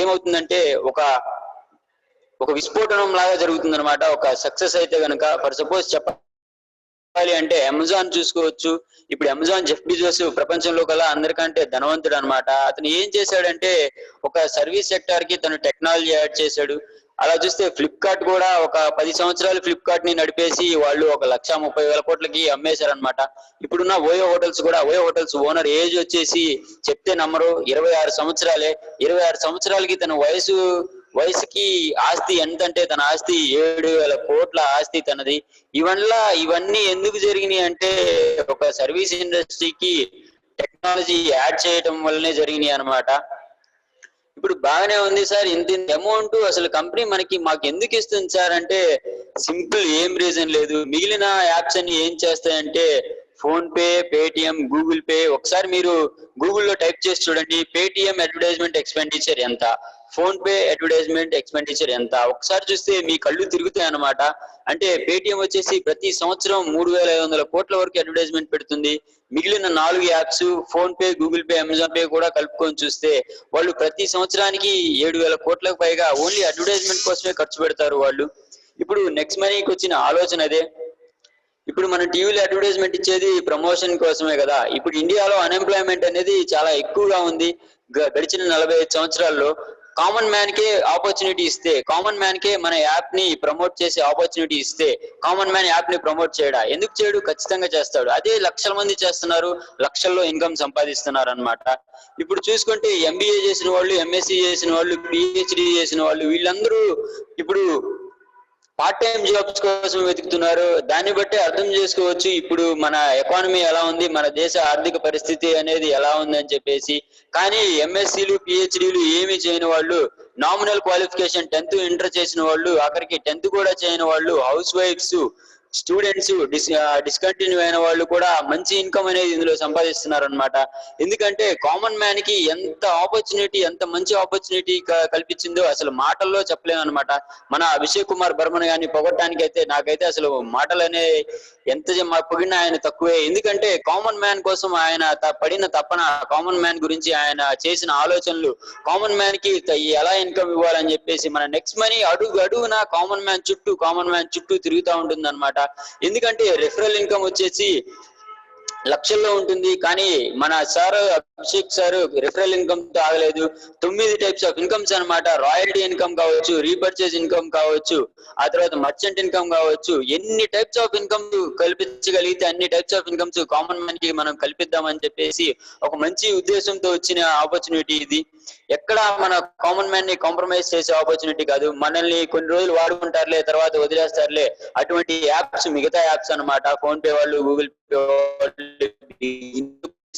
ఏమవుతుందంటే ఒక విస్ఫోటనం లాగా జరుగుతుంది అనమాట. ఒక సక్సెస్ అయితే కనుక, ఫర్ సపోజ్ చెప్పాలి అంటే అమెజాన్ చూసుకోవచ్చు. ఇప్పుడు అమెజాన్ జెఫ్ బెజోస్ ప్రపంచంలో కల్లా అందరికంటే ధనవంతుడు అనమాట. అతను ఏం చేశాడంటే ఒక సర్వీస్ సెక్టార్ కి తను టెక్నాలజీ యాడ్ చేశాడు. అలా చూస్తే ఫ్లిప్కార్ట్ కూడా ఒక 10 సంవత్సరాలు ఫ్లిప్కార్ట్ ని నడిపేసి వాళ్ళు 1,30,000 కోట్లకి అమ్మేశారనమాట. ఇప్పుడున్న ఓయో హోటల్స్ కూడా, ఓయో హోటల్స్ ఓనర్ ఏజ్ వచ్చేసి చెప్తే నమ్మరు 26 సంవత్సరాలే. 26 సంవత్సరాలకి తన వయసుకి ఆస్తి ఎంతంటే తన ఆస్తి 7,000 కోట్ల ఆస్తి తనది. ఇవన్నీ ఎందుకు జరిగినాయి అంటే ఒక సర్వీస్ ఇండస్ట్రీకి టెక్నాలజీ యాడ్ చేయడం వల్లనే జరిగినాయి అనమాట. ఇప్పుడు బాగానే ఉంది సార్, ఇంత అమౌంట్ అసలు కంపెనీ మాకు ఎందుకు ఇస్తుంది సార్ అంటే సింపుల్, ఏం రీజన్ లేదు. మిగిలిన యాప్స్ అన్ని ఏం చేస్తాయంటే phone pay, Paytm, Google pay. ఒకసారి మీరు గూగుల్లో టైప్ చేసి చూడండి, పేటిఎం అడ్వర్టైజ్మెంట్ ఎక్స్పెండిచర్ ఎంత, ఫోన్ పే అడ్వర్టైజ్మెంట్ ఎక్స్పెండిచర్ ఎంత. ఒకసారి చూస్తే మీ కళ్ళు తిరుగుతాయి అన్నమాట. అంటే పేటిఎం వచ్చేసి ప్రతి సంవత్సరం 3,500 కోట్ల వరకు అడ్వర్టైజ్మెంట్ పెడుతుంది. మిగిలిన 4 apps phone pay, Google pay, Amazon pay కూడా కలుపుకొని చూస్తే వాళ్ళు ప్రతి సంవత్సరానికి 7,000 కోట్లకు పైగా ఓన్లీ అడ్వర్టైజ్మెంట్ కోసమే ఖర్చు పెడతారు వాళ్ళు. ఇప్పుడు నెక్స్ట్ మనీకి వచ్చిన ఆలోచన అదే. ఇప్పుడు మన టీవీలో అడ్వర్టైజ్మెంట్ ఇచ్చేది ప్రమోషన్ కోసమే కదా. ఇప్పుడు ఇండియాలో అన్ఎంప్లాయ్మెంట్ అనేది చాలా ఎక్కువగా ఉంది. గడిచిన 45 సంవత్సరాల్లో కామన్ మ్యాన్ కే ఆపర్చునిటీ ఇస్తే, కామన్ మ్యాన్ కే మన యాప్ ని ప్రమోట్ చేసే ఆపర్చునిటీ ఇస్తే కామన్ మ్యాన్ యాప్ ని ప్రమోట్ చేయడా? ఎందుకు చేయడు? ఖచ్చితంగా చేస్తాడు. అదే లక్షల మంది చేస్తున్నారు, లక్షల్లో ఇన్కమ్ సంపాదిస్తున్నారు అన్నమాట. ఇప్పుడు చూసుకుంటే ఎంబీఏ చేసిన వాళ్ళు, ఎంఎస్సి చేసిన వాళ్ళు, పిహెచ్డి చేసిన వాళ్ళు, వీళ్ళందరూ ఇప్పుడు పార్ట్ టైం జాబ్స్ కోసం వెతుకుతున్నారు. దాన్ని బట్టి అర్థం చేసుకోవచ్చు ఇప్పుడు మన ఎకానమీ ఎలా ఉంది, మన దేశ ఆర్థిక పరిస్థితి అనేది ఎలా ఉంది అని చెప్పేసి. కానీ ఎంఎస్సీలు, పిహెచ్డీలు ఏమీ చేయని వాళ్ళు, నామినల్ క్వాలిఫికేషన్ 10th ఇంటర్ చేసిన వాళ్ళు, అక్కడికి 10th కూడా చేయని వాళ్ళు, హౌస్ వైఫ్స్, స్టూడెంట్స్, డిస్కంటిన్యూ అయిన వాళ్ళు కూడా మంచి ఇన్కమ్ అనేది ఇందులో సంపాదిస్తున్నారు అనమాట. ఎందుకంటే కామన్ మ్యాన్ కి ఎంత ఆపర్చునిటీ, ఎంత మంచి ఆపర్చునిటీ కల్పించిందో అసలు మాటల్లో చెప్పలేము అనమాట. మన అభిషేక్ కుమార్ బర్మన్ గారిని పొగట్టడానికి అయితే నాకైతే అసలు మాటలు అనే ఎంత పొగిడినా ఆయన తక్కువే. ఎందుకంటే కామన్ మ్యాన్ కోసం ఆయన పడిన తపన, కామన్ మ్యాన్ గురించి ఆయన చేసిన ఆలోచనలు, కామన్ మ్యాన్ కి ఎలా ఇన్కమ్ ఇవ్వాలని చెప్పేసి మన నెక్స్ట్ మనీ అడుగున కామన్ మ్యాన్ చుట్టూ తిరుగుతూ ఉంటుంది అనమాట. ఎందుకంటే రెఫరల్ ఇన్కమ్ వచ్చేసి లక్షల్లో ఉంటుంది. కానీ మన sir Abhishek sir referral income తో ఆగలేదు. 9 టైప్స్ ఆఫ్ ఇన్కమ్స్ అనమాట. రాయల్టీ ఇన్కమ్ కావచ్చు, రీపర్చేజ్ ఇన్కమ్ కావచ్చు, ఆ తర్వాత మర్చెంట్ ఇన్కమ్ కావచ్చు. ఎన్ని టైప్స్ ఆఫ్ ఇన్కమ్ కల్పించగలిగితే అన్ని types of incomes common man కి మనం కల్పిద్దామని చెప్పేసి ఒక మంచి ఉద్దేశంతో వచ్చిన ఆపర్చునిటీ ఇది. ఎక్కడ మన కామన్ మ్యాన్ ని కాంప్రమైజ్ చేసే ఆపర్చునిటీ కాదు. మనల్ని కొన్ని రోజులు వాడుకుంటారులే, తర్వాత వదిలేస్తారులే, అటువంటి యాప్స్ మిగతా యాప్స్ అనమాట. ఫోన్ పే వాళ్ళు, గూగుల్ పే వాళ్ళు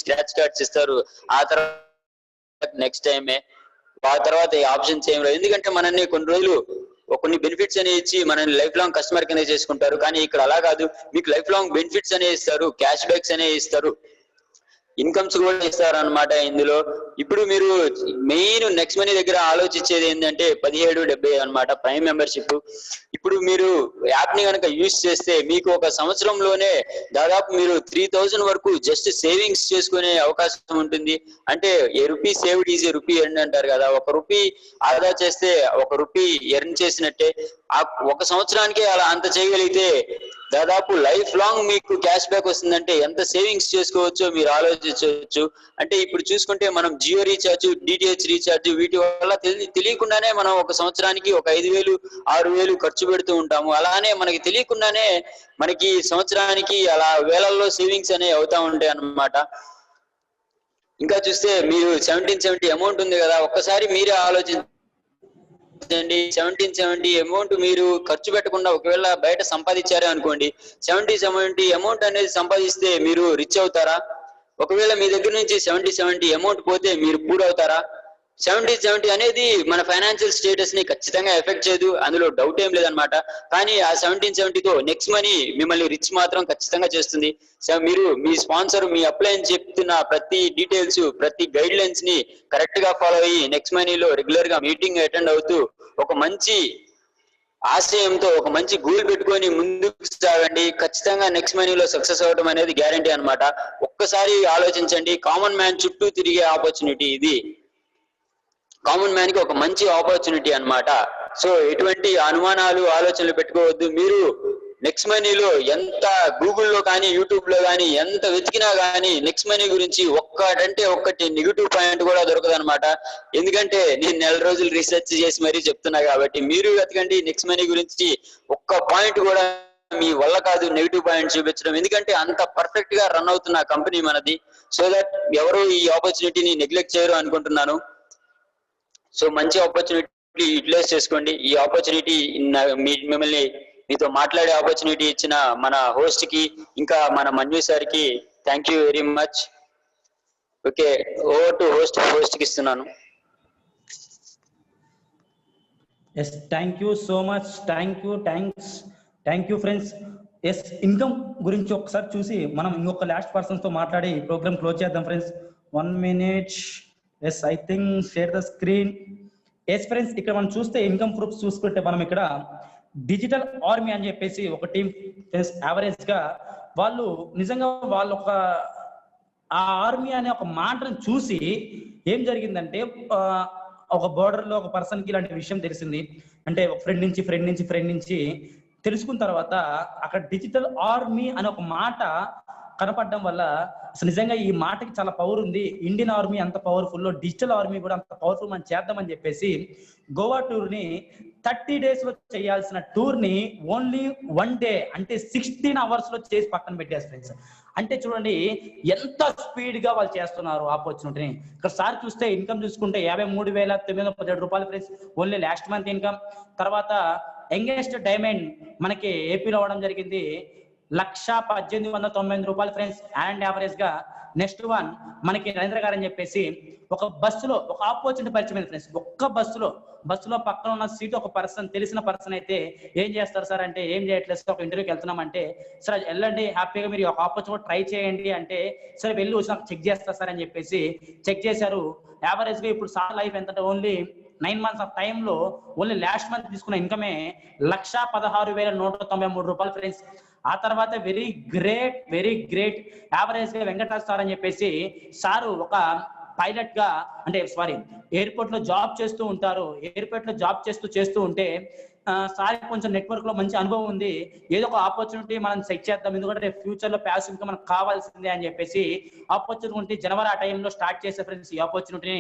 స్క్రాచ్ కార్డ్స్ ఇస్తారు. ఆ తర్వాత నెక్స్ట్ టైమే. ఆ తర్వాత ఈ ఆప్షన్స్ ఏం లేదు. ఎందుకంటే మనల్ని కొన్ని రోజులు కొన్ని బెనిఫిట్స్ అనేవి ఇచ్చి మనల్ని లైఫ్ లాంగ్ కస్టమర్ కింద చేసుకుంటారు. కానీ ఇక్కడ అలా కాదు, మీకు లైఫ్ లాంగ్ బెనిఫిట్స్ అనేవి ఇస్తారు, క్యాష్ బ్యాక్స్ అనేవి ఇస్తారు, ఇన్కమ్స్ కూడా ఇస్తారు అనమాట ఇందులో. ఇప్పుడు మీరు మెయిన్ నెక్స్ట్ మనీ దగ్గర ఆలోచించేది ఏంటంటే 17.70 అనమాట ప్రైమ్ మెంబర్షిప్. ఇప్పుడు మీరు యాప్ ని కనుక యూజ్ చేస్తే మీకు ఒక సంవత్సరంలోనే దాదాపు మీరు 3000 వరకు జస్ట్ సేవింగ్స్ చేసుకునే అవకాశం ఉంటుంది. అంటే a rupee saved is a rupee earn అంటారు కదా, 1 రూపీ ఆదా చేస్తే 1 రూపీ ఎర్న్ చేసినట్టే. ఆ ఒక సంవత్సరానికి అలా అంత చేయగలిగితే దాదాపు లైఫ్ లాంగ్ మీకు క్యాష్ బ్యాక్ వస్తుందంటే ఎంత సేవింగ్స్ చేసుకోవచ్చో మీరు ఆలోచించవచ్చు. అంటే ఇప్పుడు చూసుకుంటే మనం జియో రీఛార్జ్, డిటిహెచ్ రీఛార్జ్ వీటి వల్ల తెలియకుండానే మనం ఒక సంవత్సరానికి ఒక 5,000 6,000 ఖర్చు పెడుతూ ఉంటాము. అలానే మనకి తెలియకుండానే మనకి సంవత్సరానికి అలా వేలల్లో సేవింగ్స్ అనేవి అవుతా ఉంటాయి అన్నమాట. ఇంకా చూస్తే మీరు 1770 అమౌంట్ ఉంది కదా, ఒక్కసారి మీరే ఆలోచించండి. 1770 అమౌంట్ మీరు ఖర్చు పెట్టకుండా ఒకవేళ బయట సంపాదించారే అనుకోండి, 70 అమౌంట్ అనేది సంపాదిస్తే మీరు రిచ్ అవుతారా? ఒకవేళ మీ దగ్గర నుంచి 70 అమౌంట్ పోతే మీరు పూర్ అవుతారా? 70 అనేది మన ఫైనాన్షియల్ స్టేటస్ ని ఖచ్చితంగా ఎఫెక్ట్ చేయదు, అందులో డౌట్ ఏం లేదనమాట. కానీ ఆ 1770తో నెక్స్ట్ మనీ మిమ్మల్ని రిచ్ మాత్రం ఖచ్చితంగా చేస్తుంది. మీరు మీ స్పాన్సర్ మీ అప్లై అని చెప్తున్న ప్రతి డీటెయిల్స్, ప్రతి గైడ్ లైన్స్ ని కరెక్ట్ గా ఫాలో అయ్యి నెక్స్ట్ మనీలో రెగ్యులర్ గా మీటింగ్ అటెండ్ అవుతూ ఒక మంచి ఆశయంతో ఒక మంచి గోల్ పెట్టుకొని ముందుకు సాగండి. ఖచ్చితంగా నెక్స్ట్ మనీలో సక్సెస్ అవ్వడం అనేది గ్యారంటీ అనమాట. ఒక్కసారి ఆలోచించండి, కామన్ మ్యాన్ చుట్టూ తిరిగే ఆపర్చునిటీ ఇది. కామన్ మ్యాన్ కి ఒక మంచి ఆపర్చునిటీ అన్నమాట. సో ఎటువంటి అనుమానాలు ఆలోచనలు పెట్టుకోవద్దు. మీరు నెక్స్ట్ మనీలో ఎంత గూగుల్లో కానీ యూట్యూబ్ లో కానీ ఎంత వెతికినా కానీ నెక్స్ట్ మనీ గురించి ఒక్కటి నెగిటివ్ పాయింట్ కూడా దొరకదు అనమాట. ఎందుకంటే నేను 4 రోజులు రీసెర్చ్ చేసి మరీ చెప్తున్నా కాబట్టి మీరు వెతకండి. నెక్స్ట్ మనీ గురించి ఒక్క పాయింట్ కూడా మీ వల్ల కాదు నెగిటివ్ పాయింట్ చూపించడం, ఎందుకంటే అంత పర్ఫెక్ట్ గా రన్ అవుతున్న కంపెనీ మనది. సో దట్ ఎవరు ఈ ఆపర్చునిటీని నెగ్లెక్ట్ చేయరు అనుకుంటున్నాను. సో మంచి ఆపర్చునిటీ యూటిలైజ్ చేసుకోండి. ఈ ఆపర్చునిటీ మిమ్మల్ని మీతో మాట్లాడే ఆపర్చునిటీ ఇచ్చిన మన హోస్ట్ కి, ఇంకా మన మన్యు సార్ కి thank you very much. Okay, over to host కి ఇస్తున్నాను. Yes, thank you so much. Thank you friends. Yes, income గురించి ఒకసారి చూసి మనం ఇంకొక లాస్ట్ పర్సన్స్ తో మాట్లాడి ప్రోగ్రామ్ క్లోజ్ చేద్దాం friends. 1 minute. Yes, I think share the screen. Yes friends, ఇక్కడ మనం చూస్తే ఇన్కమ్ ప్రూఫ్స్ చూసుకుంటే మనం ఇక్కడ డిజిటల్ ఆర్మీ అని చెప్పేసి ఒక టీం యావరేజ్ గా వాళ్ళు నిజంగా వాళ్ళు ఆ ఆర్మీ అనే ఒక మాటను చూసి ఏం జరిగిందంటే ఒక బోర్డర్ లో ఒక పర్సన్ కి ఇలాంటి విషయం తెలిసింది. అంటే ఒక ఫ్రెండ్ నుంచి తెలుసుకున్న తర్వాత అక్కడ డిజిటల్ ఆర్మీ అనే ఒక మాట కనపడడం వల్ల అసలు నిజంగా ఈ మాటకి చాలా పవర్ ఉంది, ఇండియన్ ఆర్మీ అంత పవర్ఫుల్, డిజిటల్ ఆర్మీ కూడా అంత పవర్ఫుల్ మనం చేద్దామని చెప్పేసి గోవా టూర్ ని 30 days లో చేయాల్సిన టూర్ ని ఓన్లీ 1 day అంటే 16 hours లో చేసి పక్కన పెట్టేస్తారు ఫ్రెండ్స్. అంటే చూడండి ఎంత స్పీడ్ గా వాళ్ళు చేస్తున్నారు ఆపర్చునిటీని. ఇక్కడ సార్ చూస్తే ఇన్కమ్ చూసుకుంటే 53,917 రూపాయలు friends, only last month income. తర్వాత యంగెస్ట్ డైమండ్ మనకి ఏపీలో అవ్వడం జరిగింది 1,18,990 రూపాయలు ఫ్రెండ్స్ అండ్ యావరేజ్ గా. నెక్స్ట్ వన్ మనకి నరేంద్ర గారు అని చెప్పేసి ఒక బస్సులో ఒక ఆపర్చునిటీ పరిచయం ఫ్రెండ్స్. ఒక్క బస్సులో పక్కన ఉన్న సీట్ ఒక పర్సన్, తెలిసిన పర్సన్ అయితే ఏం చేస్తారు సార్ అంటే ఏం చేయట్లేదు సార్, ఒక ఇంటర్వ్యూకి వెళ్తున్నాం అంటే సార్ వెళ్ళండి హ్యాపీగా మీరు ఒక ఆపర్చునిటీ ట్రై చేయండి అంటే సరే వెళ్ళి వచ్చినాక చెక్ చేస్తారు సార్ అని చెప్పేసి చెక్ చేశారు. యావరేజ్ గా ఇప్పుడు సార్ లైఫ్ ఎంత అంటే ఓన్లీ 9 months ఆఫ్ టైమ్ లో ఓన్లీ లాస్ట్ మంత్ తీసుకున్న ఇన్కమే 1,16,193 రూపాయలు ఫ్రెండ్స్. ఆ తర్వాత వెరీ గ్రేట్ యావరేజ్ గా వెంకటరాజ్ సార్ అని చెప్పేసి సారు ఒక పైలట్ గా అంటే ఎయిర్పోర్ట్ లో జాబ్ చేస్తూ ఉంటారు. ఎయిర్పోర్ట్ లో జాబ్ చేస్తూ ఉంటే సార్ కొంచెం నెట్వర్క్ లో మంచి అనుభవం ఉంది, ఏదో ఒక ఆపర్చునిటీ మనం సెట్ చేద్దాం, ఎందుకంటే ఫ్యూచర్ లో ప్యాసివ్ ఇన్కమ్ మనకు కావాల్సిందే అని చెప్పేసి ఆపర్చునిటీ జనవరి ఆ టైంలో స్టార్ట్ చేసే ఫ్రెండ్స్. ఈ ఆపర్చునిటీని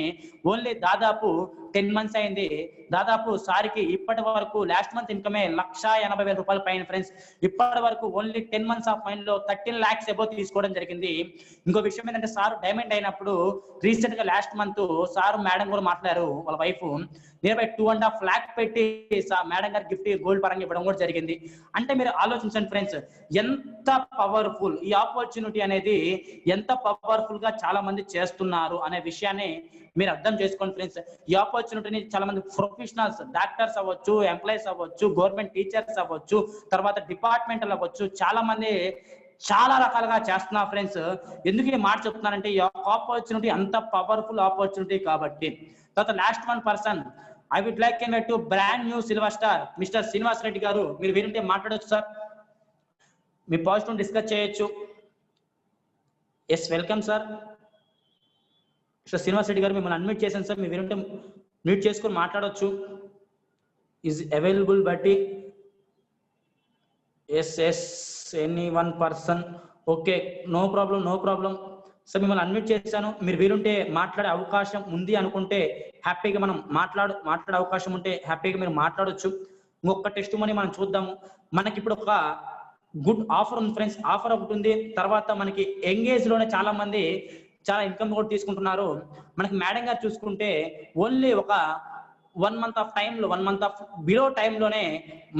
ఓన్లీ దాదాపు 10 months అయింది. దాదాపు సార్కి ఇప్పటి వరకు లాస్ట్ మంత్ ఇన్కమే 1,80,000 రూపాయలు పైన ఫ్రెండ్స్. ఇప్పటి వరకు ఓన్లీ 10 months ఆఫ్ మైండ్ లో 13 lakhs అబౌవ్ తీసుకోవడం జరిగింది. ఇంకో విషయం ఏంటంటే సార్ డైమండ్ అయినప్పుడు రీసెంట్ గా లాస్ట్ మంత్ సార్ మేడం కూడా మాట్లాడారు, వాళ్ళ వైఫ్ నియర్ బై 2.5 lakh పెట్టి మేడం క్యాలెండర్ గిఫ్ట్ గోల్డ్ పరంగా ఇవ్వడం కూడా జరిగింది. అంటే మీరు ఆలోచించండి ఫ్రెండ్స్, ఎంత పవర్ఫుల్ ఈ ఆపర్చునిటీ అనేది, ఎంత పవర్ఫుల్ గా చాలా మంది చేస్తున్నారు అనే విషయాన్ని మీరు అర్థం చేసుకోండి ఫ్రెండ్స్. ఈ ఆపర్చునిటీని చాలా మంది ప్రొఫెషనల్స్, డాక్టర్స్ అవ్వచ్చు, ఎంప్లాయీస్ అవ్వచ్చు, గవర్నమెంట్ టీచర్స్ అవ్వచ్చు, తర్వాత డిపార్ట్మెంటల్ అవ్వచ్చు, చాలా మంది చాలా రకాలుగా చేస్తున్నారు ఫ్రెండ్స్. ఎందుకు ఈ మాట చెప్తున్నానంటే ఈ ఆపర్చునిటీ అంత పవర్ఫుల్ ఆపర్చునిటీ కాబట్టి. తర్వాత last one person I would like invite to brand new silver star mister Srinivas Reddy garu. మీరు వీరుంటే మాట్లాడొచ్చు సార్, మీ పాజిటివ్ డిస్కస్ చేయొచ్చు. Yes, welcome sir. Mister Srinivas Reddy garu, మిమ్మల్ని అన్మ్యూట్ చేశాను సార్, మీ వీరుంటే మ్యూట్ చేసుకొని మాట్లాడొచ్చు. ఈజ్ అవైలబుల్ బట్టి yes any one person. Okay, no problem sir, మిమ్మల్ని అన్మ్యూట్ చేశాను. మీరు వీరుంటే మాట్లాడే అవకాశం ఉంది అనుకుంటే హ్యాపీగా మనం మాట్లాడే అవకాశం ఉంటే హ్యాపీగా మీరు మాట్లాడొచ్చు. ఇంకొక టెస్ట్ మనీ మనం చూద్దాము. మనకి ఇప్పుడు ఒక గుడ్ ఆఫర్ ఉంది ఫ్రెండ్స్. ఆఫర్ ఒకటి ఉంది. తర్వాత మనకి ఎంగేజ్ లోనే చాలా మంది చాలా ఇన్కమ్ కూడా తీసుకుంటున్నారు. మనకి మేడం గారు చూసుకుంటే ఓన్లీ ఒక 1 month ఆఫ్ టైంలో, 1 month ఆఫ్ బిలో టైంలోనే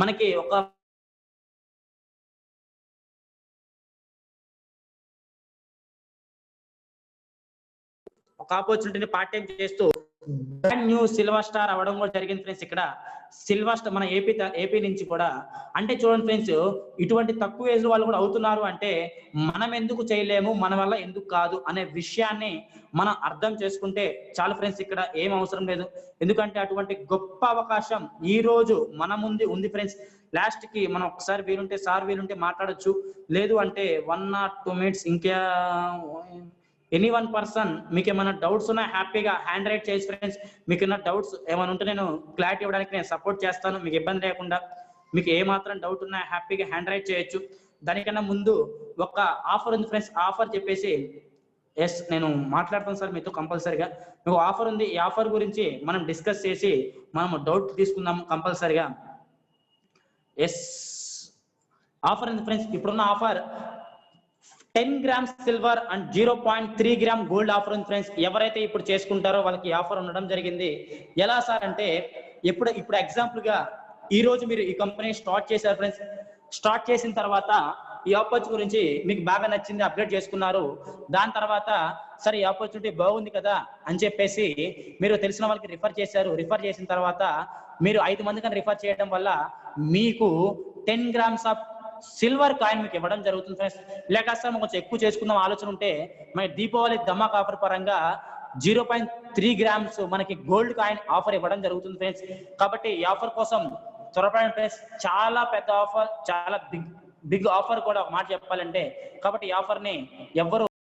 మనకి ఒక ఆపర్చునిటీని పార్ట్ టైం చేస్తూ బ్రాండ్ న్యూ సిల్వర్ స్టార్ అవ్వడం కూడా జరిగింది ఫ్రెండ్స్. ఇక్కడ సిల్వర్ స్టార్ మన ఏపీ నుంచి కూడా. అంటే చూడండి ఫ్రెండ్స్, ఇటువంటి తక్కువ ఏజ్ వాళ్ళు కూడా అవుతున్నారు అంటే మనం ఎందుకు చేయలేము, మన వల్ల ఎందుకు కాదు అనే విషయాన్ని మనం అర్థం చేసుకుంటే చాలు ఫ్రెండ్స్. ఇక్కడ ఏం అవసరం లేదు, ఎందుకంటే అటువంటి గొప్ప అవకాశం ఈ రోజు మన ముందు ఉంది ఫ్రెండ్స్. లాస్ట్ కి మనం ఒకసారి వీలుంటే మాట్లాడొచ్చు, లేదు అంటే 1 or 2 minutes ఇంకా ఎనీ వన్ పర్సన్ మీకు ఏమైనా డౌట్స్ ఉన్నా హ్యాపీగా హ్యాండ్ రైట్ చేయొచ్చు ఫ్రెండ్స్. మీకు ఉన్న డౌట్స్ ఏమైనా ఉంటే నేను క్లారిటీ ఇవ్వడానికి నేను సపోర్ట్ చేస్తాను, మీకు ఇబ్బంది లేకుండా. మీకు ఏ మాత్రం డౌట్ ఉన్నా హ్యాపీగా హ్యాండ్ రైట్ చేయొచ్చు. దానికన్నా ముందు ఒక ఆఫర్ ఉంది ఫ్రెండ్స్. ఆఫర్ చెప్పేసి ఎస్ నేను మాట్లాడతాను సార్ మీతో కంపల్సరిగా. మీకు ఆఫర్ ఉంది, ఈ ఆఫర్ గురించి మనం డిస్కస్ చేసి మనం డౌట్ తీసుకుందాం కంపల్సరిగా. ఎస్, ఆఫర్ ఉంది ఫ్రెండ్స్. ఇప్పుడున్న offer 10 grams silver and 0.3 gram gold offer ఉంది ఫ్రెండ్స్. ఎవరైతే ఇప్పుడు చేసుకుంటారో వాళ్ళకి ఆఫర్ ఉండడం జరిగింది. ఎలా సార్ అంటే ఇప్పుడు ఎగ్జాంపుల్ గా ఈ రోజు మీరు ఈ కంపెనీ స్టార్ట్ చేశారు ఫ్రెండ్స్. స్టార్ట్ చేసిన తర్వాత ఈ ఆపర్చునిటీ గురించి మీకు బాగా నచ్చింది, అప్డేట్ చేసుకున్నారు. దాని తర్వాత సరే ఈ ఆపర్చునిటీ బాగుంది కదా అని చెప్పేసి మీరు తెలిసిన వాళ్ళకి రిఫర్ చేశారు. రిఫర్ చేసిన తర్వాత మీరు 5 మంది కన్నా రిఫర్ చేయడం వల్ల మీకు 10 grams ఆఫ్ సిల్వర్ కాయిన్ మీకు ఇవ్వడం జరుగుతుంది ఫ్రెండ్స్. లేక సార్ కొంచెం ఎక్కువ చేసుకుందాం ఆలోచన ఉంటే మన దీపావళి ధమాక్ ఆఫర్ పరంగా 0.3 grams మనకి గోల్డ్ కాయిన్ ఆఫర్ ఇవ్వడం జరుగుతుంది ఫ్రెండ్స్. కాబట్టి ఈ ఆఫర్ కోసం త్వరపడండి ఫ్రెండ్స్. చాలా పెద్ద ఆఫర్, చాలా బిగ్ ఆఫర్ కూడా మాట చెప్పాలంటే. కాబట్టి ఈ ఆఫర్ ని ఎవరు